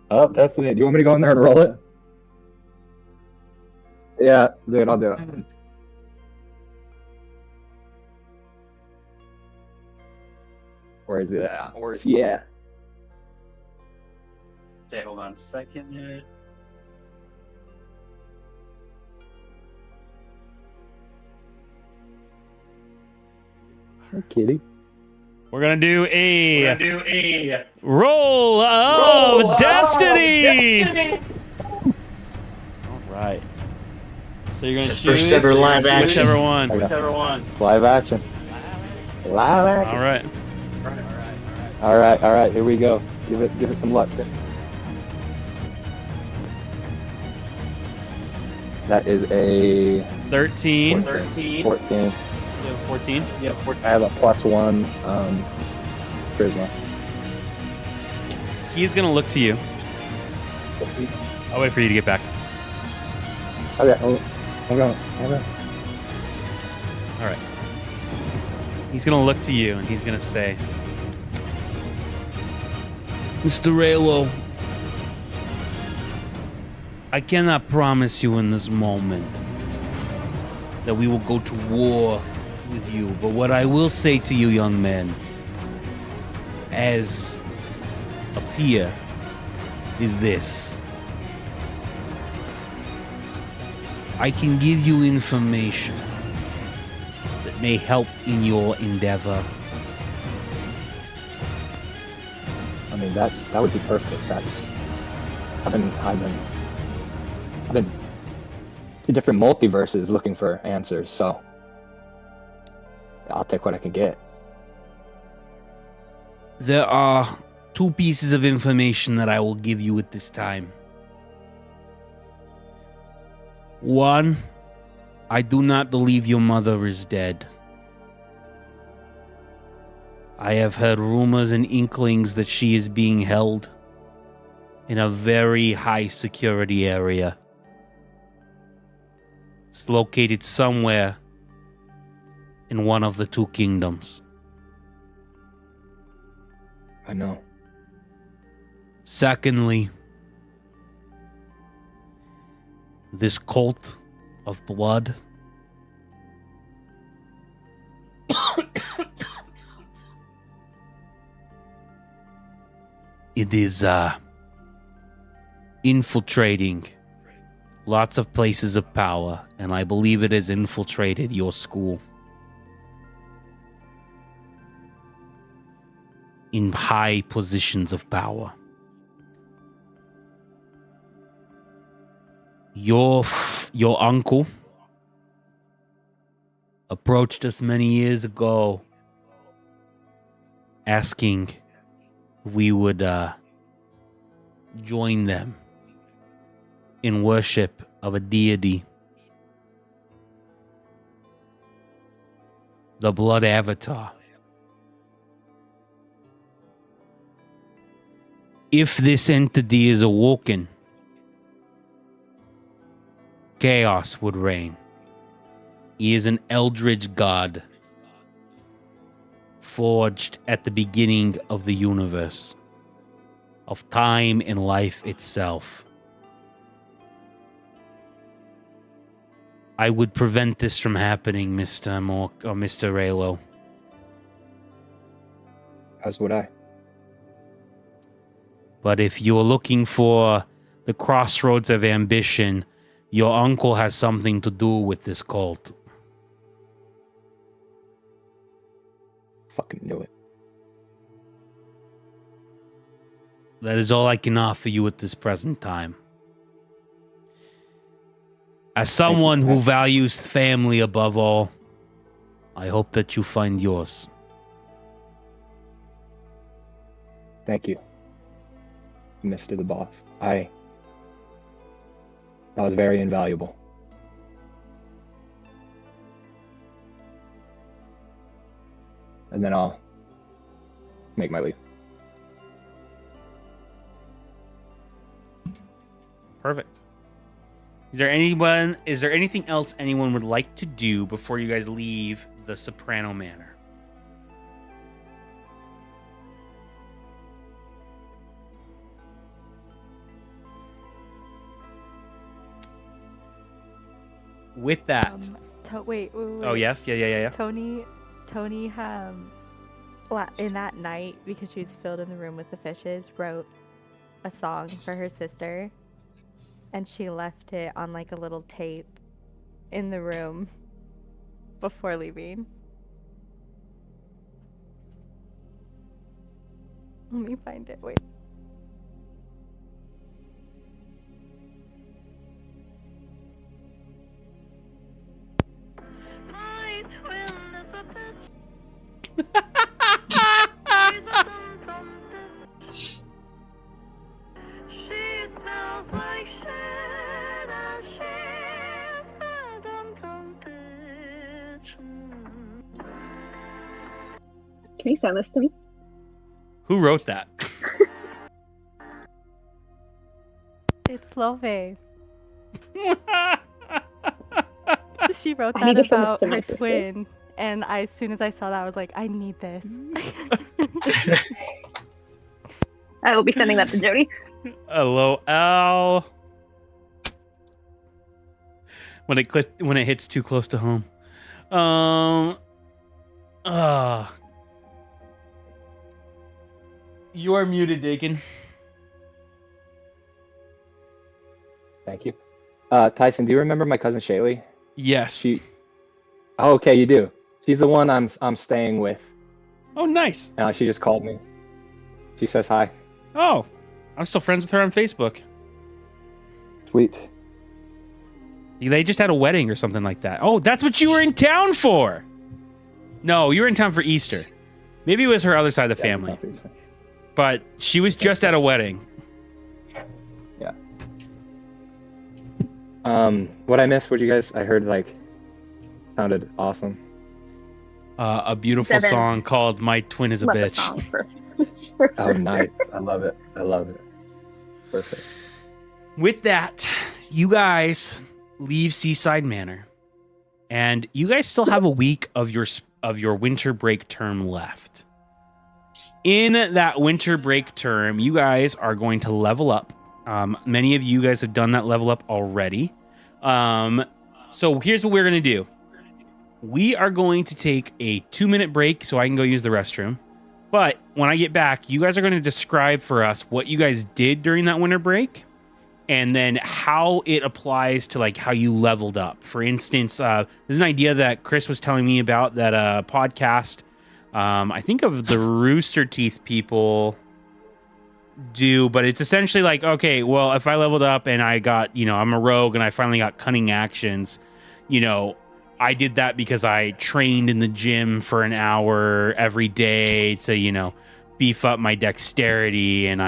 Oh, that's it. Do you want me to go in there and roll it? Yeah, dude, I'll do it. Where is it at? Yeah. Okay, hold on a second here. Hi, kitty. We're gonna do a roll of destiny. All right. So you're gonna choose First ever live action. whichever one. Okay. Live action. Live action. All right. All right. Here we go. Give it some luck. That is a 13. 14. 14. Yeah, 14. I have a +1 charisma. He's gonna look to you. I'll wait for you to get back. Okay, I'm going. All right. He's gonna look to you and he's gonna say, Mr. Raylo, I cannot promise you in this moment that we will go to war with you, but what I will say to you, young man, as a peer, is this. I can give you information that may help in your endeavor. I mean, that would be perfect. I've been to different multiverses looking for answers, so I'll take what I can get. There are 2 pieces of information that I will give you at this time. 1, I do not believe your mother is dead. I have heard rumors and inklings that she is being held in a very high security area. It's located somewhere in one of the 2 kingdoms. I know. Secondly, this cult of blood it is infiltrating lots of places of power, and I believe it has infiltrated your school in high positions of power. Your uncle approached us many years ago asking if we would join them in worship of a deity, the Blood Avatar. If this entity is awoken, chaos would reign. He is an eldritch god, forged at the beginning of the universe, of time and life itself. I would prevent this from happening, Mr. Mork or Mr. Raylo. As would I. But if you're looking for the crossroads of ambition, your uncle has something to do with this cult. Fucking knew it. That is all I can offer you at this present time. As someone who values family above all, I hope that you find yours. Thank you, Mr. the Boss. That was very invaluable. And then I'll make my leave. Perfect. Is there anything else anyone would like to do before you guys leave the Soprano Manor? With that. Wait. Oh, yes? Yeah. Tony, in that night, because she was filled in the room with the fishes, wrote a song for her sister, and she left it on like a little tape in the room before leaving. Let me find it. Wait. My twin is a bitch. She's a dum-dum bitch. She smells like shit and she's a dum-dum bitch. Can you send this to me? Who wrote that? It's Love. She wrote I need that to send this about to my her sister. twin, and as soon as I saw that, I was like, I need this. I will be sending that to Jody. Hello, Al. When it hits too close to home. You are muted, Dakin. Thank you. Tyson, do you remember my cousin Shaylee? Yes. Oh, okay, you do. She's the one I'm staying with. Oh, nice. She just called me. She says hi. Oh, I'm still friends with her on Facebook. Sweet. They just had a wedding or something like that. Oh, that's what you were in town for. No, you were in town for Easter. Maybe it was her other side of the family. But she was just at a wedding. Yeah. What I missed, I heard sounded awesome. A beautiful Devin. song called "My Twin Is a Love the Bitch." song for Oh, nice. I love it. Perfect. With that, you guys leave Seaside Manor, and you guys still have a week of your winter break term left. In that winter break term, you guys are going to level up. Many of you guys have done that level up already. So here's what we're going to do. We are going to take a 2-minute break so I can go use the restroom. But when I get back, you guys are going to describe for us what you guys did during that winter break and then how it applies to how you leveled up. For instance, there's an idea that Chris was telling me about that podcast. I think of the Rooster Teeth people do, but it's essentially okay, well, if I leveled up and I got, I'm a rogue and I finally got cunning actions, I did that because I trained in the gym for an hour every day to, beef up my dexterity. And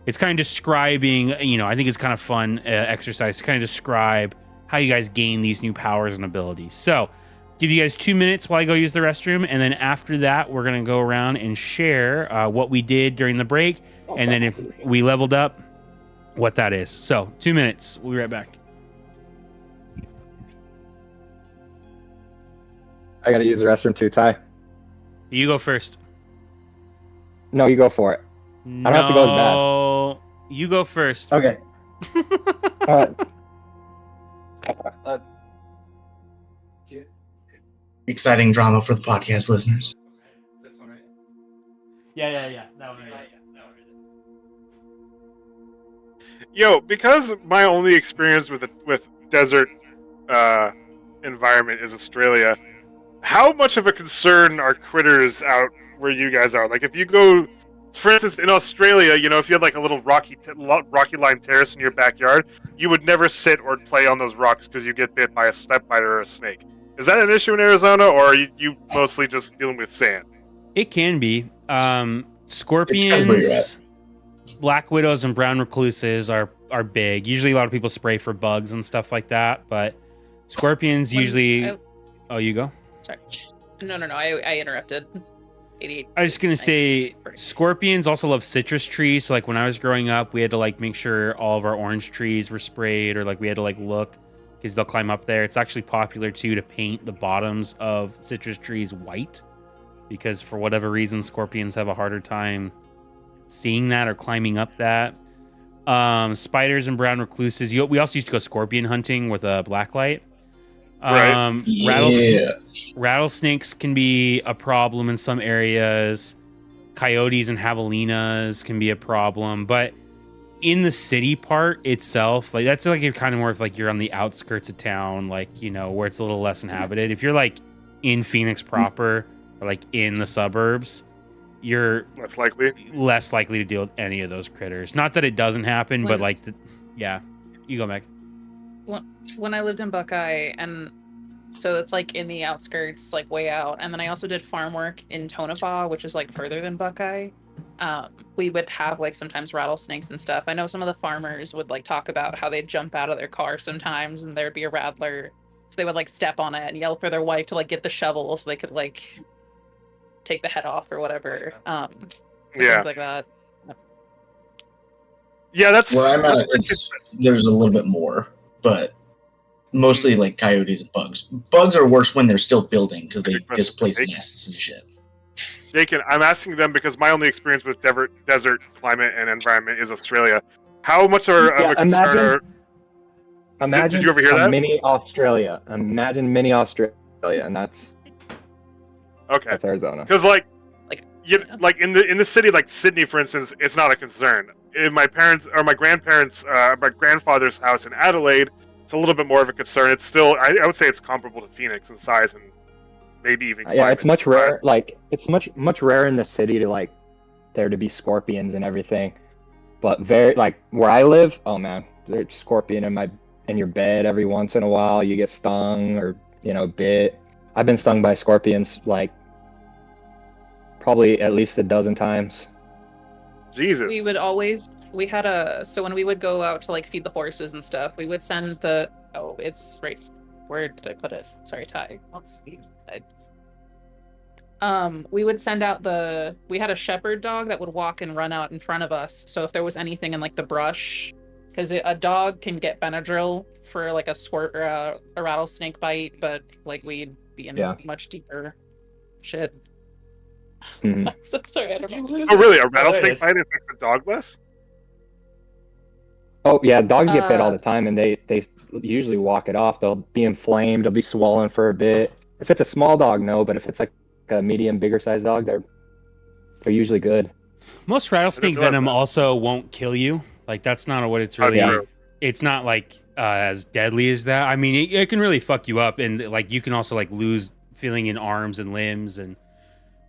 it's kind of describing, I think it's kind of fun exercise to kind of describe how you guys gain these new powers and abilities. So give you guys 2 minutes while I go use the restroom. And then after that, we're going to go around and share what we did during the break. And then if we leveled up, what that is. So 2 minutes. We'll be right back. I gotta use the restroom too, Ty. You go first. No, you go for it. I don't have to go as bad. No, you go first. Okay. Exciting drama for the podcast listeners. Yeah. That one right. Yo, because my only experience with desert environment is Australia, how much of a concern are critters out where you guys are? If you go, for instance, in Australia, if you had a little rocky line terrace in your backyard, you would never sit or play on those rocks because you get bit by a step spider or a snake. Is that an issue in Arizona, or are you mostly just dealing with sand? It can be. Scorpions, black widows, and brown recluses are big. Usually a lot of people spray for bugs and stuff like that, but scorpions usually... Oh, you go? Sorry. No. I interrupted. 88. I was just gonna say, scorpions also love citrus trees. So like when I was growing up, we had to like make sure all of our orange trees were sprayed, or like we had to like look because they'll climb up there. It's actually popular too to paint the bottoms of citrus trees white, because for whatever reason, scorpions have a harder time seeing that or climbing up that. Spiders and brown recluses. We also used to go scorpion hunting with a black light. Right. Yeah. Rattlesnakes can be a problem in some areas. Coyotes and javelinas can be a problem, but in the city part itself, like that's like kind of more of like you're on the outskirts of town, like, you know, where it's a little less inhabited. If you're like in Phoenix proper or like in the suburbs, you're less likely to deal with any of those critters. Not that it doesn't happen, but like, yeah, you go, Meg. When I lived in Buckeye, and so it's like in the outskirts, like way out, and then I also did farm work in Tonopah, which is like further than Buckeye. We would have like sometimes rattlesnakes and stuff. I know some of the farmers would like talk about how they'd jump out of their car sometimes and there'd be a rattler, so they would like step on it and yell for their wife to like get the shovel so they could like take the head off or whatever. Things like that. Yeah, that's where I'm at. There's a little bit more, but mostly like coyotes and bugs. Bugs are worse when they're still building because they displace nests and shit. Dakin, I'm asking them because my only experience with desert climate and environment is Australia. How much of a concern Imagine did you ever hear that? Mini Australia. Imagine mini Australia, and that's Arizona. Because like in the city like Sydney, for instance, it's not a concern. In my grandparents' my grandfather's house in Adelaide, it's a little bit more of a concern. It's still, I would say, it's comparable to Phoenix in size and maybe even climate. Yeah, it's much rare. Like it's much rarer in the city to like there to be scorpions and everything. But very like where I live, oh man, there's scorpion in your bed every once in a while. You get stung or bit. I've been stung by scorpions like probably at least a dozen times. Jesus. We had so when we would go out to like feed the horses and stuff, we would send it's right, where did I put it? Sorry, Ty. Let's see. We would send out we had a shepherd dog that would walk and run out in front of us. So if there was anything in like the brush, because a dog can get Benadryl for like a rattlesnake bite, but like we'd be in much deeper shit. Mm-hmm. I'm so sorry, I don't know. Oh really? A rattlesnake bite affects a dog less? Oh yeah, dogs get bit all the time, and they usually walk it off. They'll be inflamed, they'll be swollen for a bit. If it's a small dog, no, but if it's like a medium, bigger size dog, they're usually good. Most rattlesnake venom also won't kill you. Like that's not what it's really. It's not like as deadly as that. I mean, it can really fuck you up, and like you can also like lose feeling in arms and limbs,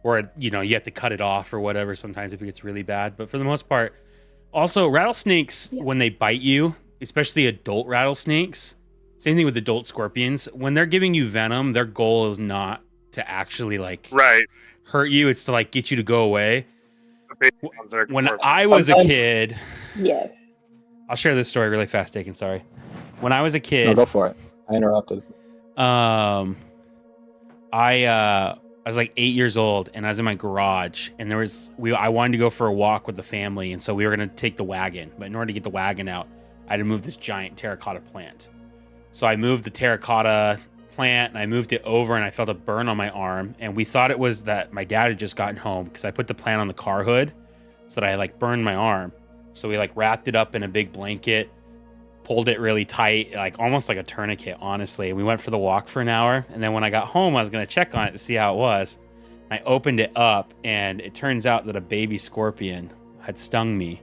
or you have to cut it off or whatever sometimes if it gets really bad. But for the most part, also rattlesnakes when they bite you, especially adult rattlesnakes, same thing with adult scorpions. When they're giving you venom, their goal is not to actually like hurt you. It's to like get you to go away. When I was a kid, yes, I'll share this story really fast, Dakin. Sorry. When I was a kid, no, go for it. I interrupted. I was like 8 years old, and I was in my garage, and I wanted to go for a walk with the family, and so we were gonna take the wagon. But in order to get the wagon out, I had to move this giant terracotta plant. So I moved the terracotta plant, and I moved it over, and I felt a burn on my arm, and we thought it was that my dad had just gotten home because I put the plant on the car hood, so that I like burned my arm. So we like wrapped it up in a big blanket, pulled it really tight, like almost like a tourniquet, honestly. And we went for the walk for an hour. And then when I got home, I was going to check on it to see how it was. I opened it up, and it turns out that a baby scorpion had stung me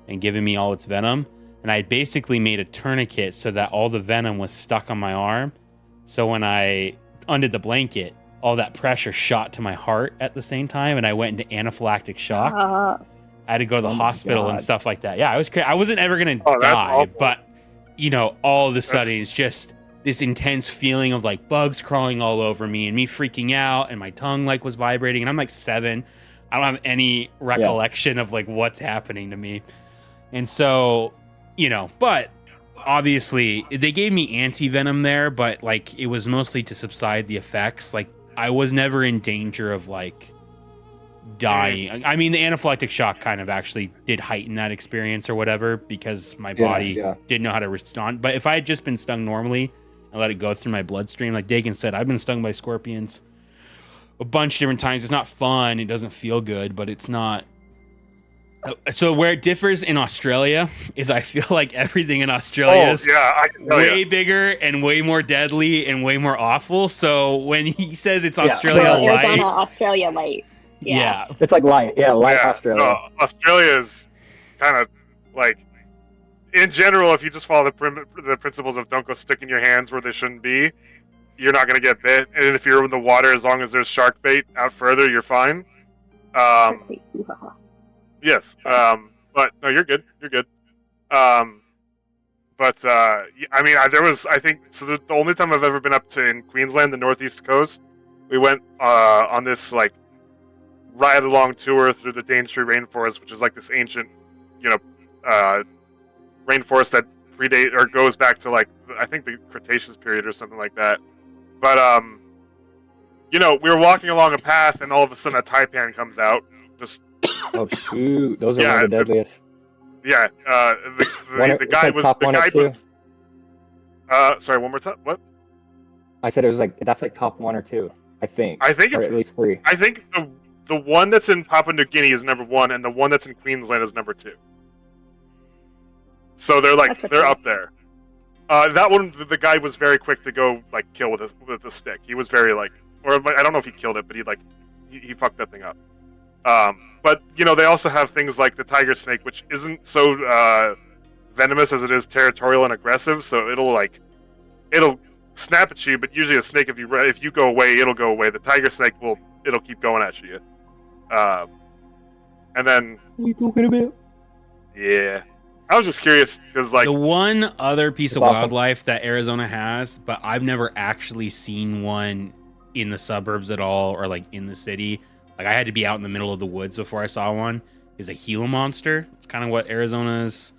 and given me all its venom. And I had basically made a tourniquet so that all the venom was stuck on my arm. So when I undid the blanket, all that pressure shot to my heart at the same time, and I went into anaphylactic shock. I had to go to the hospital and stuff like that. Yeah, I was crazy. I wasn't ever going to die, but all of a sudden it's just this intense feeling of like bugs crawling all over me and me freaking out, and my tongue like was vibrating, and I'm like 7. I don't have any recollection of like what's happening to me. And so, but obviously they gave me anti-venom there, but like it was mostly to subside the effects. Like I was never in danger of like dying. I mean, the anaphylactic shock kind of actually did heighten that experience or whatever because my body didn't know how to respond. But if I had just been stung normally and let it go through my bloodstream, like Dagan said, I've been stung by scorpions a bunch of different times. It's not fun. It doesn't feel good, but it's not. So where it differs in Australia is I feel like everything in Australia is way bigger and way more deadly and way more awful. So when he says it's Australia light, Arizona, Australia light. Yeah. It's like light. Yeah, light Australia. No, Australia is kind of like, in general, if you just follow the principles of don't go sticking your hands where they shouldn't be, you're not going to get bit. And if you're in the water, as long as there's shark bait out further, you're fine. Yes. But no, you're good. You're good. I mean, I think, so the only time I've ever been up to in Queensland, the northeast coast, we went on this, like, ride-along tour through the Daintree Rainforest, which is, like, this ancient, rainforest that goes back to, like, I think the Cretaceous period or something like that. But, we were walking along a path, and all of a sudden a taipan comes out, just... Oh shoot! Those are one of the deadliest. Yeah, the guy was top one or two. Sorry, one more time. What? I said it was like that's like top 1 or 2. I think it's at least 3. I think the one that's in Papua New Guinea is number 1, and the one that's in Queensland is number 2. So they're up there. That one, the guy was very quick to go like kill with a stick. He was very like, or I don't know if he killed it, but he fucked that thing up. But they also have things like the tiger snake, which isn't so venomous as it is territorial and aggressive. So it'll snap at you, but usually a snake, if you go away, it'll go away. The tiger snake it'll keep going at you. And then what are you talking about? Yeah, I was just curious because like the one other piece of wildlife that Arizona has, but I've never actually seen one in the suburbs at all or like in the city. Like I had to be out in the middle of the woods before I saw one. Is a Gila monster. It's kind of what Arizona is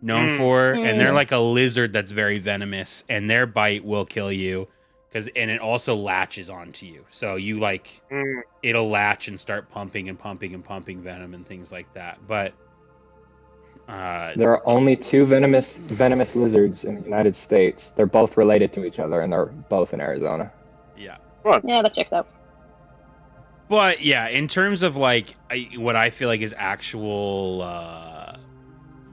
known for, and they're like a lizard that's very venomous, and their bite will kill you and it also latches onto you. So you it'll latch and start pumping venom and things like that. But there are only 2 venomous lizards in the United States. They're both related to each other, and they're both in Arizona. Yeah. Yeah, that checks out. But yeah, in terms of like what I feel like is actual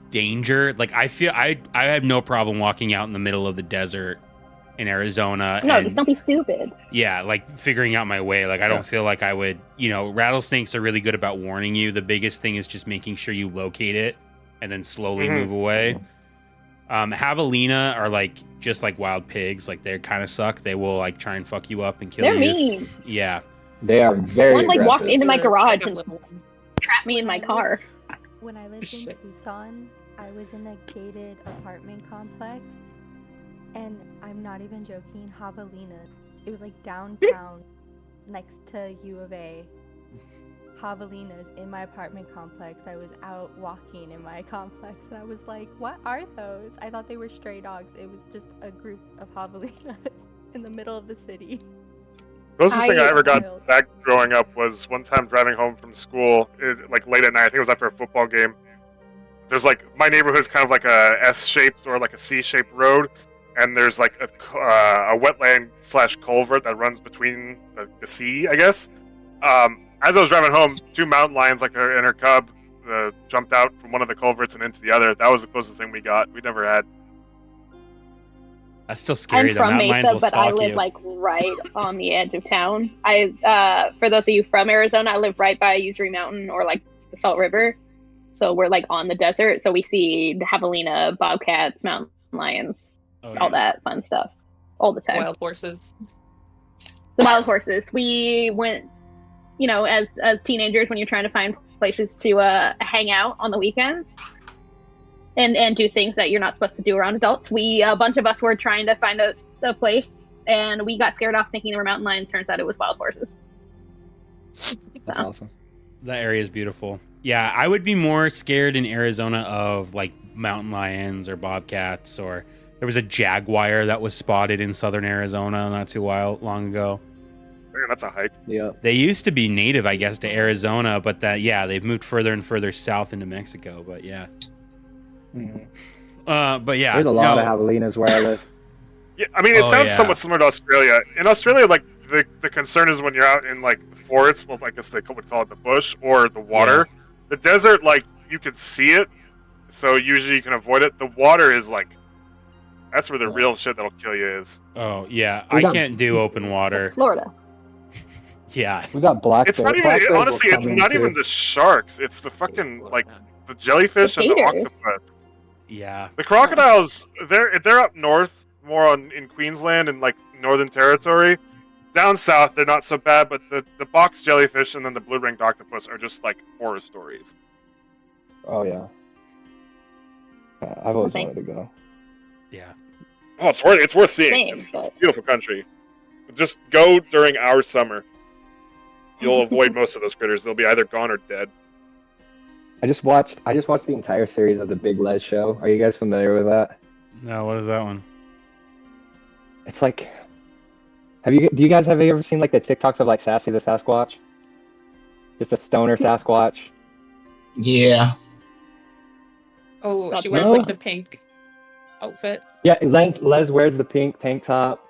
danger, like I feel I have no problem walking out in the middle of the desert in Arizona. No, just don't be stupid. Yeah, like figuring out my way. Like I don't feel like I would, rattlesnakes are really good about warning you. The biggest thing is just making sure you locate it and then slowly move away. Javelina are just like wild pigs. Like they kind of suck. They will like try and fuck you up and kill you. They're mean. Yeah. They are very One walked into my garage and trapped me in my car. When I lived in Tucson, I was in a gated apartment complex, and I'm not even joking, Javelina. It was like downtown, next to U of A. Javelinas in my apartment complex. I was out walking in my complex, and I was like, what are those? I thought they were stray dogs. It was just a group of javelinas in the middle of the city. Closest thing I ever got back growing up was one time driving home from school, late at night. I think it was after a football game. There's my neighborhood is kind of like a S-shaped or like a C-shaped road, and there's like a wetland / culvert that runs between the sea, I guess. As I was driving home, 2 mountain lions, like her and her cub, jumped out from one of the culverts and into the other. That was the closest thing we got. We never had. That's still scary. I'm from Mesa, but I live right on the edge of town. For those of you from Arizona, I live right by Usery Mountain or the Salt River. So we're on the desert. So we see javelina, bobcats, mountain lions, all that fun stuff all the time. Wild horses. The wild horses. We went, as teenagers when you're trying to find places to hang out on the weekends. And do things that you're not supposed to do around adults. A bunch of us were trying to find a place, and we got scared off thinking they were mountain lions. Turns out it was wild horses. That's awesome. That area is beautiful. Yeah, I would be more scared in Arizona of mountain lions or bobcats, or there was a jaguar that was spotted in southern Arizona not too long ago. Man, that's a hike. Yeah. They used to be native, I guess, to Arizona, but they've moved further and further south into Mexico. But yeah, Mhm. but yeah, There's a lot no, of javelinas where I live. Yeah, I mean, it Oh, sounds yeah. somewhat similar to Australia. In Australia, like the concern is when you're out in like the forest, well, I guess they would call it the bush or the water. The desert, like you can see it, so usually you can avoid it. The water is like that's where the Yeah. real shit that'll kill you is. Oh yeah, We I got- can't do open water. Florida. Yeah, We got black It's bear. not even Black bears will honestly. It's come in not too. even the sharks. It's the fucking like the jellyfish and the Gators. octopus. yeah. The crocodiles, they're up north, more in Queensland and like Northern Territory. Down south, they're not so bad, but the box jellyfish and then the blue-ringed octopus are just like horror stories. Oh yeah. I've always Thank- wanted to go. Yeah. Oh, it's worth seeing. Same, It's a but- beautiful country. Just go during our summer. You'll avoid most of those critters. They'll be either gone or dead. I just watched the entire series of the Big Les show. Are you guys familiar with that? No, what is that one? It's like, have you ever seen like the TikToks of like Sassy the Sasquatch? Just a stoner Sasquatch. Yeah. Oh, she That's wears no. like the pink outfit. Yeah, Les wears the pink tank top.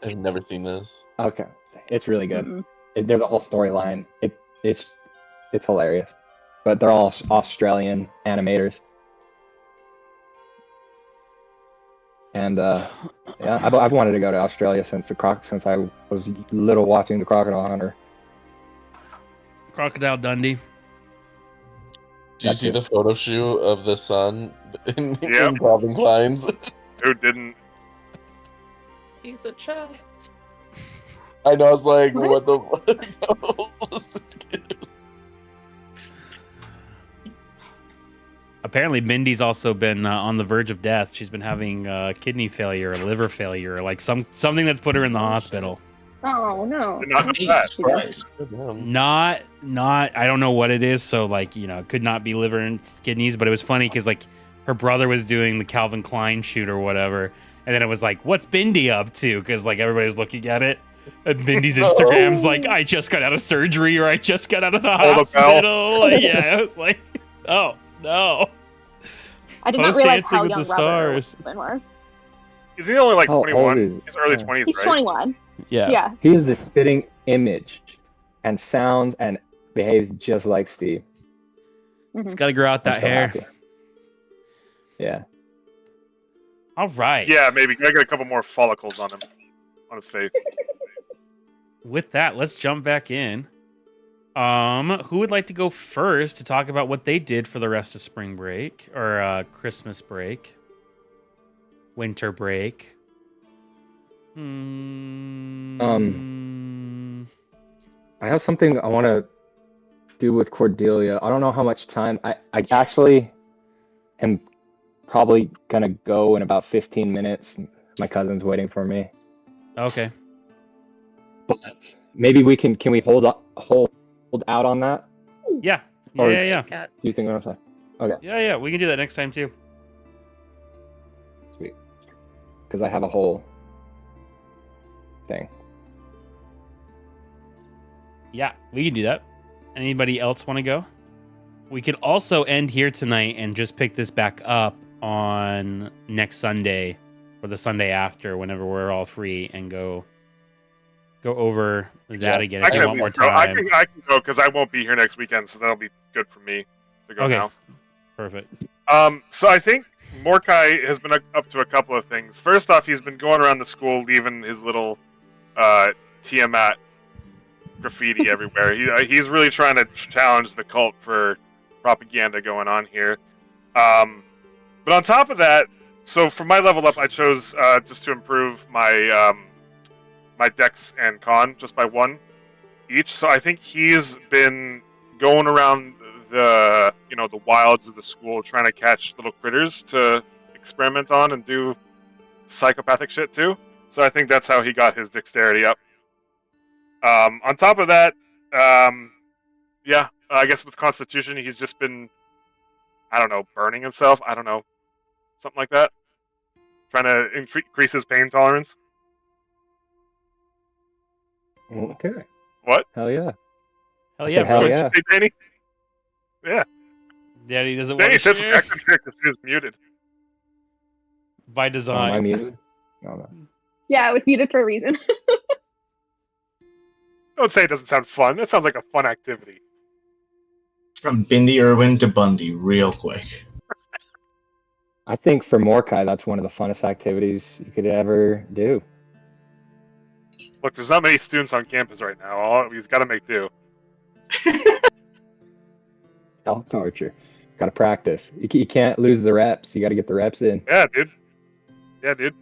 I've never seen this. Okay, it's really good. Mm-mm. They're the whole storyline. It's hilarious, but they're all Australian animators. And yeah, I've wanted to go to Australia since I was little watching the Crocodile Hunter. Crocodile Dundee. Did you That's see it. the photo shoot of the sun in, Yep. in Calvin Klein's? Who didn't? He's a child. I know. I was like, What? what the fuck was this kid? Apparently, Mindy's also been on the verge of death. She's been having kidney failure or liver failure, or like something that's put her in the hospital. Oh no. Not Jesus that. Christ. Good man. Not. I don't know what it is. So like, it could not be liver and kidneys, but it was funny because like her brother was doing the Calvin Klein shoot or whatever, and then it was like, what's Bindi up to? Because like everybody's looking at it. And Bindy's Instagram's like, I just got out of surgery, or I just got out of the Hold the bell. hospital. Like, yeah, it was like, oh no. I did not Post realize Dancing how with young the Robert Stars. was. Is he only like How old 21? is he? He's early Yeah. 20s, He's right? 21. Yeah. Yeah. He is the spitting image, and sounds and behaves just like Steve. It's got to grow out that I'm so hair. happy. Yeah. All right. Yeah, maybe. I got a couple more follicles on him, on his face. With that, let's jump back in. Who would like to go first to talk about what they did for the rest of spring break or Christmas break, winter break? I have something I want to do with Cordelia. I don't know how much time. I actually am probably gonna go in about 15 minutes. My cousin's waiting for me. Okay. But maybe we can we hold out on that? Yeah. Or Yeah. is- Yeah. Yeah. Do you think what I'm saying? Okay, Yeah. Yeah. We can do that next time too. sweet. Because I have a whole thing. Yeah, we can do that. Anybody else want to go? We could also end here tonight and just pick this back up on next Sunday or the Sunday after, whenever we're all free, and go over that Yeah. again I if can, you want more go. I time. can go because I won't be here next weekend, so that'll be good for me to go Okay, now. perfect. So I think Mordecai has been up to a couple of things. First off, he's been going around the school leaving his little Tiamat graffiti everywhere. He's really trying to challenge the cult for propaganda going on here. But on top of that, so for my level up, I chose just to improve my my dex and con just by one each. So I think he's been going around the the wilds of the school trying to catch little critters to experiment on and do psychopathic shit too. So I think that's how he got his dexterity up. On top of that, yeah, I guess with Constitution, he's just been, I don't know, burning himself. I don't know, something like that. Trying to increase his pain tolerance. Okay. What? Hell yeah. Hell I yeah, said, hell bro. yeah. Say Danny? Yeah. Daddy doesn't want Danny to says share I couldn't hear because he was muted. by Oh, am I design. muted? No. Yeah, it was muted for a reason. Don't say it doesn't sound fun. That sounds like a fun activity. From Bindi Irwin to Bundy, real quick. I think for Morkai, that's one of the funnest activities you could ever do. Look, there's not many students on campus right now. He's got to make do. Dog torture. Got to practice. You can't lose the reps. You got to get the reps in. Yeah, dude. Yeah, dude.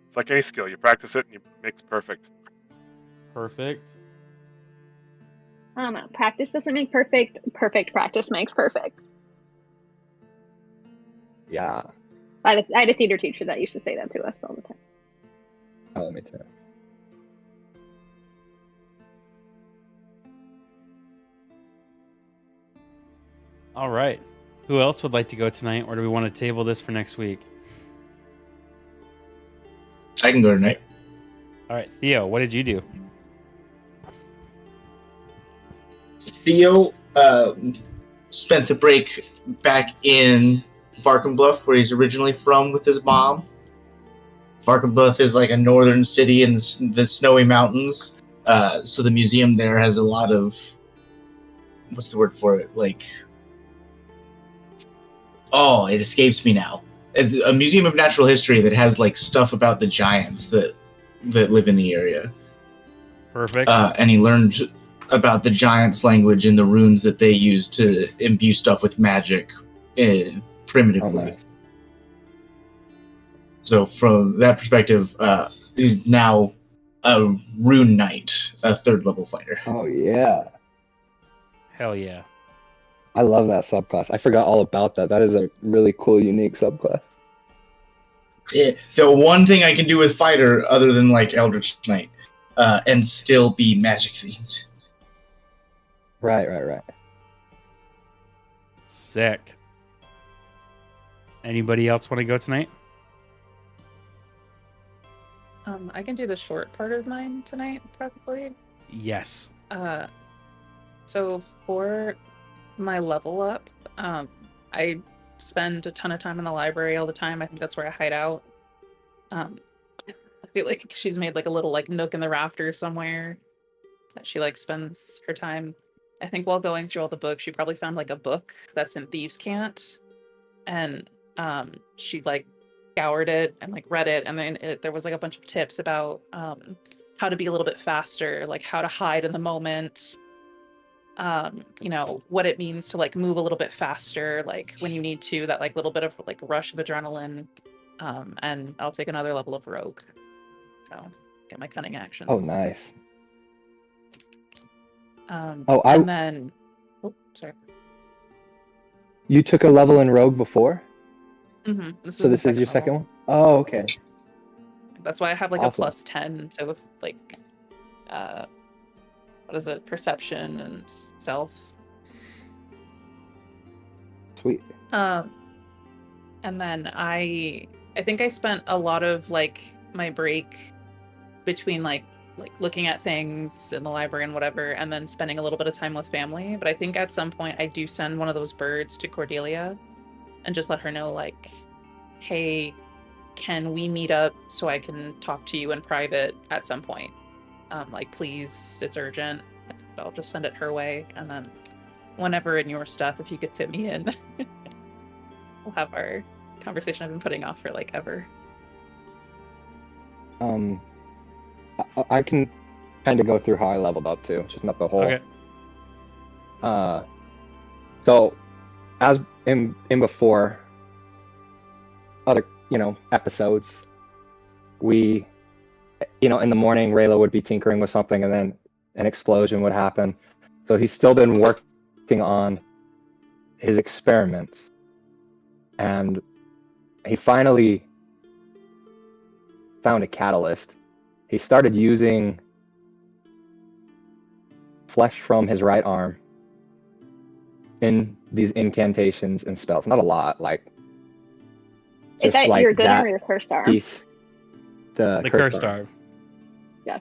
It's like any skill. You practice it and it makes perfect. Perfect. I don't know. Practice doesn't make perfect. Perfect practice makes perfect. Yeah. I had a theater teacher that used to say that to us all the time. Oh, let me tell. All right. Who else would like to go tonight, or do we want to table this for next week? I can go tonight. All right, Theo, what did you do? Theo spent the break back in Varkenbluff, where he's originally from, with his mom. Varkenbluff is like a northern city in the snowy mountains, so the museum there has a lot of, what's the word for it? Like, oh, it escapes me now. It's a museum of natural history that has like stuff about the giants that live in the area. Perfect. And he learned about the giants' language and the runes that they use to imbue stuff with magic primitively. Oh, nice. So from that perspective, he's now a rune knight, a 3rd level fighter. Oh, yeah. Hell yeah. I love that subclass. I forgot all about that. That is a really cool, unique subclass. Yeah, the one thing I can do with fighter, other than like Eldritch Knight, and still be magic themed. Right. Sick. Anybody else want to go tonight? I can do the short part of mine tonight, probably. Yes. So for my level up, I spend a ton of time in the library all the time. I think that's where I hide out. I feel like she's made like a little like nook in the rafters somewhere that she like spends her time. I think while going through all the books, she probably found like a book that's in Thieves' Cant, and she like scoured it and like read it, and then there was like a bunch of tips about how to be a little bit faster, like how to hide in the moment. You know, what it means to like move a little bit faster, like when you need to, that like little bit of like rush of adrenaline. And I'll take another level of rogue. So get my cunning actions. Oh, nice. And then sorry. You took a level in rogue before? Mm-hmm. This is your second one? Oh, okay. That's why I have like Awesome. a +10 to like what is it? Perception and stealth. Sweet. And then I think I spent a lot of like my break between like looking at things in the library and whatever, and then spending a little bit of time with family. But I think at some point I do send one of those birds to Cordelia and just let her know like, hey, can we meet up so I can talk to you in private at some point? Like, please, it's urgent. I'll just send it her way, and then whenever in your stuff, if you could fit me in, we'll have our conversation I've been putting off for like ever. I can kind of go through how I leveled up too, just not the whole. Okay. So, as in before other episodes, we, in the morning, Rayla would be tinkering with something, and then an explosion would happen. So he's still been working on his experiments, and he finally found a catalyst. He started using flesh from his right arm in these incantations and spells. Not a lot, like. Is that your good arm or your cursed arm? Piece, the The cursed arm. Yeah.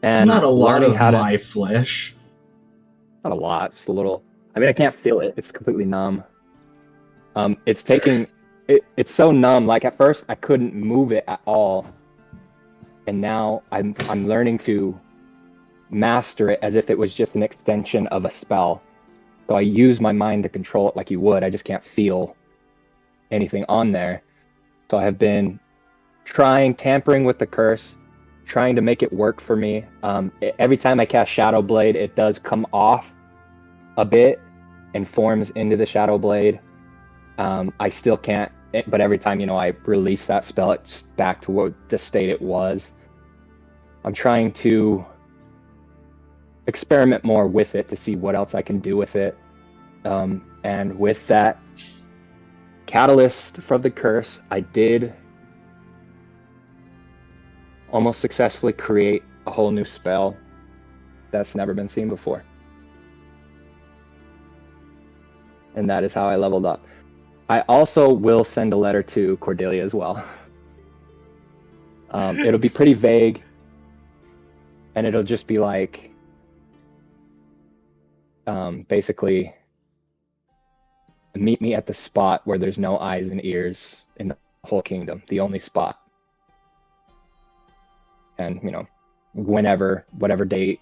And Not a lot learning of how to, my flesh. not a lot, just a little. I mean, I can't feel it. It's completely numb. It's taking. It's so numb. Like at first, I couldn't move it at all, and now I'm learning to master it as if it was just an extension of a spell. So I use my mind to control it like you would. I just can't feel anything on there. So I have been tampering with the curse, trying to make it work for me. Every time I cast Shadow Blade, it does come off a bit and forms into the Shadow Blade. I still can't, but every time, I release that spell, it's back to what the state it was. I'm trying to experiment more with it to see what else I can do with it. And with that catalyst from the curse, I did almost successfully create a whole new spell that's never been seen before. And that is how I leveled up. I also will send a letter to Cordelia as well. It'll be pretty vague, and it'll just be like, basically, meet me at the spot where there's no eyes and ears in the whole kingdom, the only spot. And, whatever date.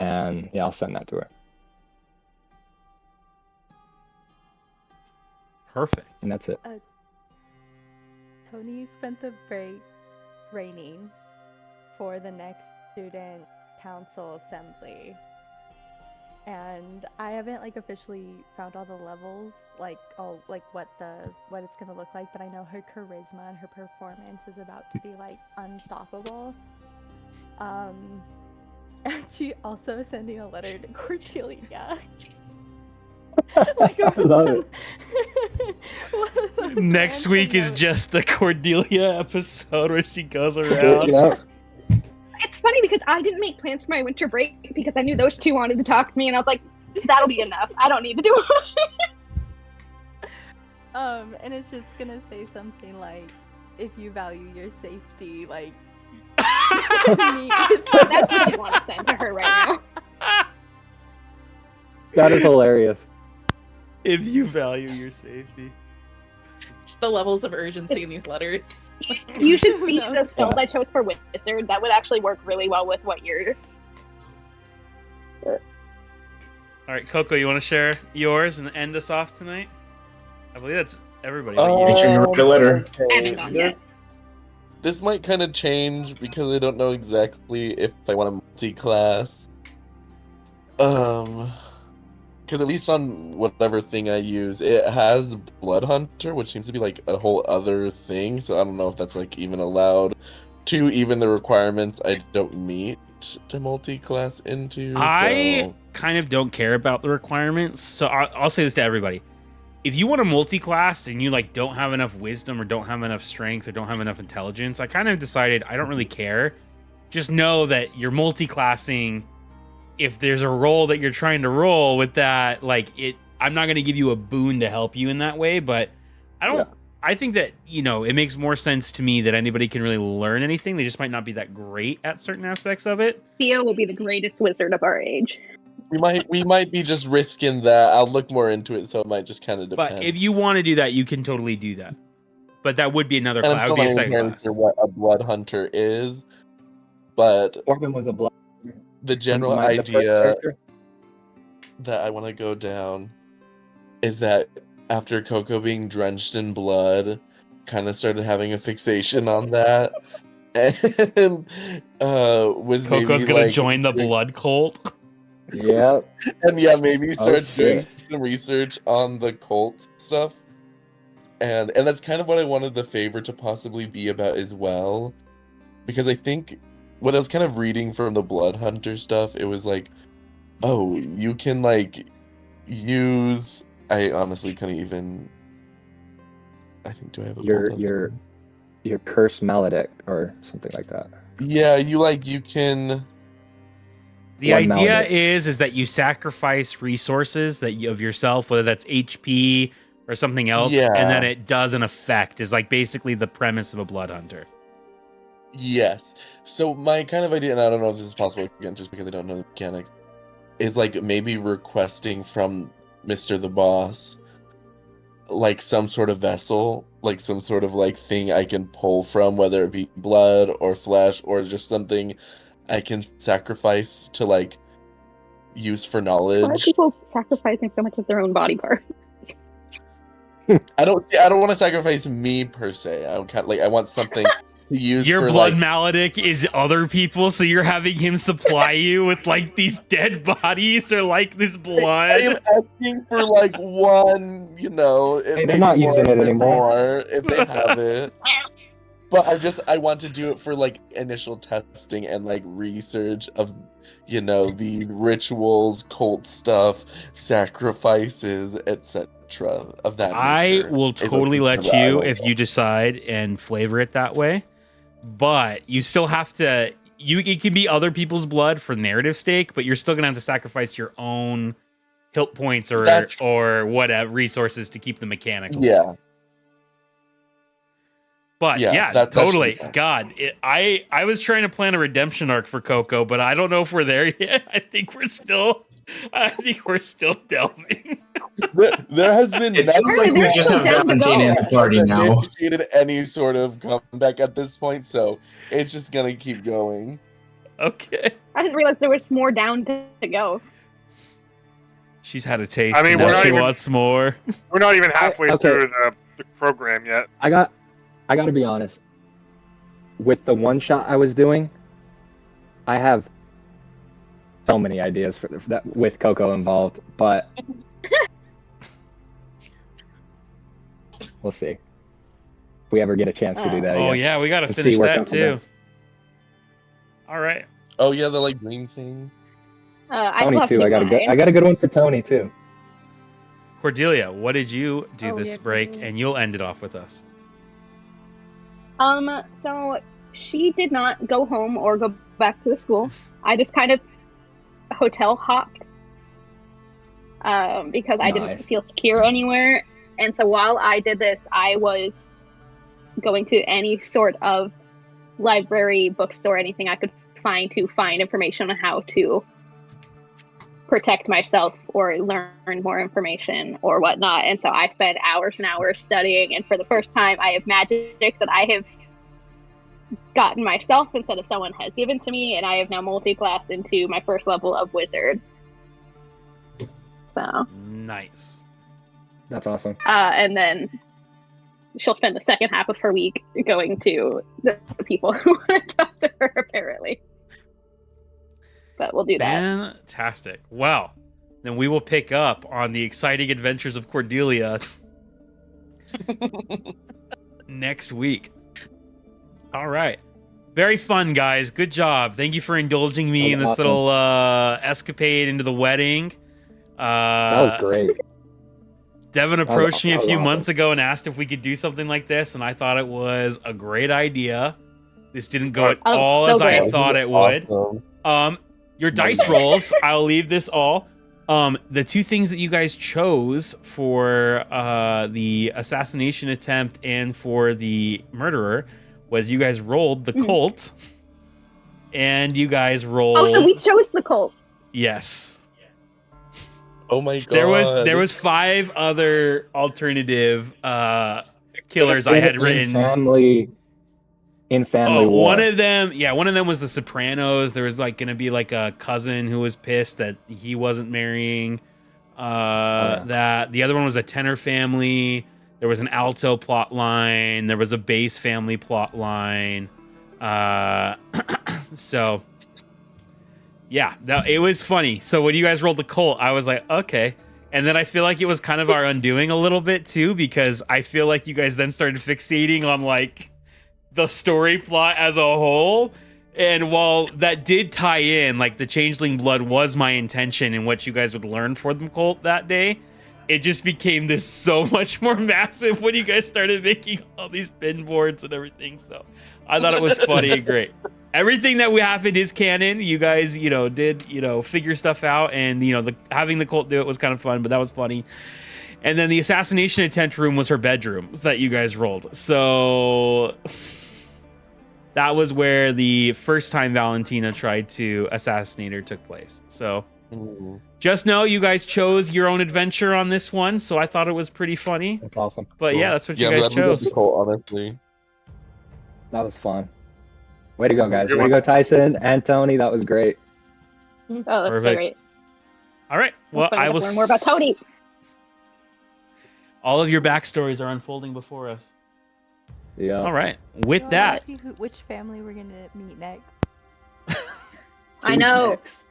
And yeah, I'll send that to her. Perfect. And that's it. Tony spent the break training for the next student council assembly. And I haven't officially found all the levels, what it's gonna look like, but I know her charisma and her performance is about to be unstoppable. And she also sending a letter to Cordelia. I love it. Next week is just the Cordelia episode where she goes around. Yeah. It's funny because I didn't make plans for my winter break because I knew those two wanted to talk to me, and I was like, that'll be enough. I don't need to do it. And it's just gonna say something like, if you value your safety, That's what I want to send to her right now. That is hilarious. If you value your safety. Just the levels of urgency in these letters. You should see the spells I chose for Wizard. That would actually work really well with what you're... All right, Coco, you want to share yours and end us off tonight? I believe that's everybody. Make sure you write a letter. I haven't gone yet. This might kind of change because I don't know exactly if I want a multi-class. Because at least on whatever thing I use, it has Blood Hunter, which seems to be a whole other thing. So I don't know if that's even allowed to even the requirements I don't meet to multi-class into. I kind of don't care about the requirements, so I'll say this to everybody. If you want a multi-class and you don't have enough wisdom or don't have enough strength or don't have enough intelligence, I kind of decided I don't really care. Just know that you're multi-classing. If there's a role that you're trying to roll with that, I'm not going to give you a boon to help you in that way, but I think that, it makes more sense to me that anybody can really learn anything. They just might not be that great at certain aspects of it. Theo will be the greatest wizard of our age. We might be just risking that. I'll look more into it, so it might just kind of depend. But if you want to do that, you can totally do that. But that would be another and class. I'm still That would be a not second even class. sure what a Blood Hunter is, but Orban was a blood. the general The first idea character. that I want to go down is that after Coco being drenched in blood, kind of started having a fixation on that, and was Coco's maybe gonna join the blood cult. Yeah. and maybe starts doing shit. some research on the cult stuff, and that's kind of what I wanted the favor to possibly be about as well, because I think when I was kind of reading from the Blood Hunter stuff, it was oh, you can use. I honestly couldn't even. I think do I have a your curse maledict or something like that. Yeah, you can. The One idea maledict. is that you sacrifice resources of yourself, whether that's HP or something else, Yeah. and then it does an effect. Is basically the premise of a blood hunter. Yes. So my kind of idea, and I don't know if this is possible again, just because I don't know the mechanics, is like maybe requesting from Mr. the Boss like some sort of vessel, like some sort of like thing I can pull from, whether it be blood or flesh or just something I can sacrifice to like use for Why are knowledge. people sacrificing so much of their own body part? I don't want to sacrifice me per se. I want something to use Your for blood like maledict is other people, so you're having him supply you with like these dead bodies or like this I blood. am asking for like one, Hey, they're not using it anymore. more if they have it. But I want to do it for like initial testing and like research of, these rituals, cult stuff, sacrifices, etc. of that I nature. will Is totally okay let for that. I you don't if know. you decide and flavor it that way. But you still have to. It can be other people's blood for narrative stake, but you're still gonna have to sacrifice your own hilt points or whatever resources to keep the mechanic alive. Yeah. But yeah, that should totally. be fine. God, I was trying to plan a redemption arc for Coco, but I don't know if we're there yet. I think we're still delving. There has been It feels like we just have Valentine in the party now. initiated any sort of comeback at this point, so it's just gonna keep going. Okay. I didn't realize there was more down to go. She's had a taste. I mean, and we're now not she even- wants more. We're not even halfway okay. through the program yet. I got to be honest. With the one shot I was doing, I have so many ideas for that with Coco involved, but we'll see if we ever get a chance to do that. Oh again. yeah, we gotta Let's see finish where that Coco too. goes. All right. Oh yeah, the like green thing. I Tony still have to too. do I got a good one for Tony too. Cordelia, what did you do Oh, this yeah, break? Cordelia. And you'll end it off with us. So she did not go home or go back to the school. I just kind of hotel hopped because I didn't Nice. feel secure anywhere. And so while I did this, I was going to any sort of library, bookstore, anything I could find to find information on how to protect myself or learn more information or whatnot. And so I spent hours and hours studying, and for the first time I have magic that I have gotten myself instead of someone has given to me, and I have now multi-classed into my first level of wizard. So Nice. That's awesome. and then she'll spend the second half of her week going to the people who want to talk to her, apparently. But we'll do that. Fantastic. Well, then we will pick up on the exciting adventures of Cordelia next week. All right. Very fun, guys. Good job. Thank you for indulging me in this Awesome. little escapade into the wedding. That was great. Devin approached me a that was few awesome. months ago and asked if we could do something like this, and I thought it was a great idea. This didn't go at Oh, all so as I good. thought it would. Awesome. Your dice rolls, I'll leave this all. The two things that you guys chose for the assassination attempt and for the murderer was you guys rolled the cult, and you guys rolled. Oh, so we chose the cult. Yes. Oh my god. There was 5 other alternative killers I had written. In family war. One of them was the Sopranos. There was like gonna be like a cousin who was pissed that he wasn't marrying. That the other one was a tenor family. There was an alto plot line. There was a bass family plot line. So yeah, it was funny. So when you guys rolled the cult, I was like, okay. And then I feel like it was kind of our undoing a little bit too, because I feel like you guys then started fixating on like the story plot as a whole. And while that did tie in, like the changeling blood was my intention and what you guys would learn for the cult that day, it just became this so much more massive when you guys started making all these pin boards and everything. So I thought it was funny and great. Everything that happened is canon. You guys, did, figure stuff out, and having the cult do it was kind of fun, but that was funny. And then the assassination attempt room was her bedroom that you guys rolled. So that was where the first time Valentina tried to assassinate her took place. So just know you guys chose your own adventure on this one, so I thought it was pretty funny. That's awesome. But Cool. yeah, that's what Yeah, you I'm guys glad we got chose. the cult, honestly. That was fun. Way to go, guys. Good Way to one. go, Tyson and Tony. That was great. Oh, that's so Perfect. great. All right. Well, Let's I will learn more about Tony. All of your backstories are unfolding before us. Yeah. All right. With Well, that, let's see which family we're gonna meet next. I know. Next?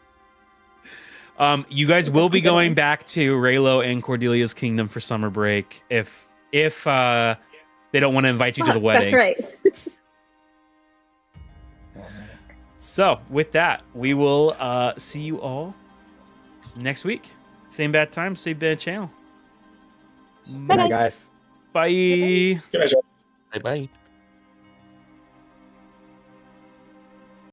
you guys will be going back to Raylo and Cordelia's kingdom for summer break if they don't want to invite you to the wedding. That's right. So with that, we will see you all next week. Same bad time, same bad channel. Good night, guys. Bye. Good night, y'all. Bye bye.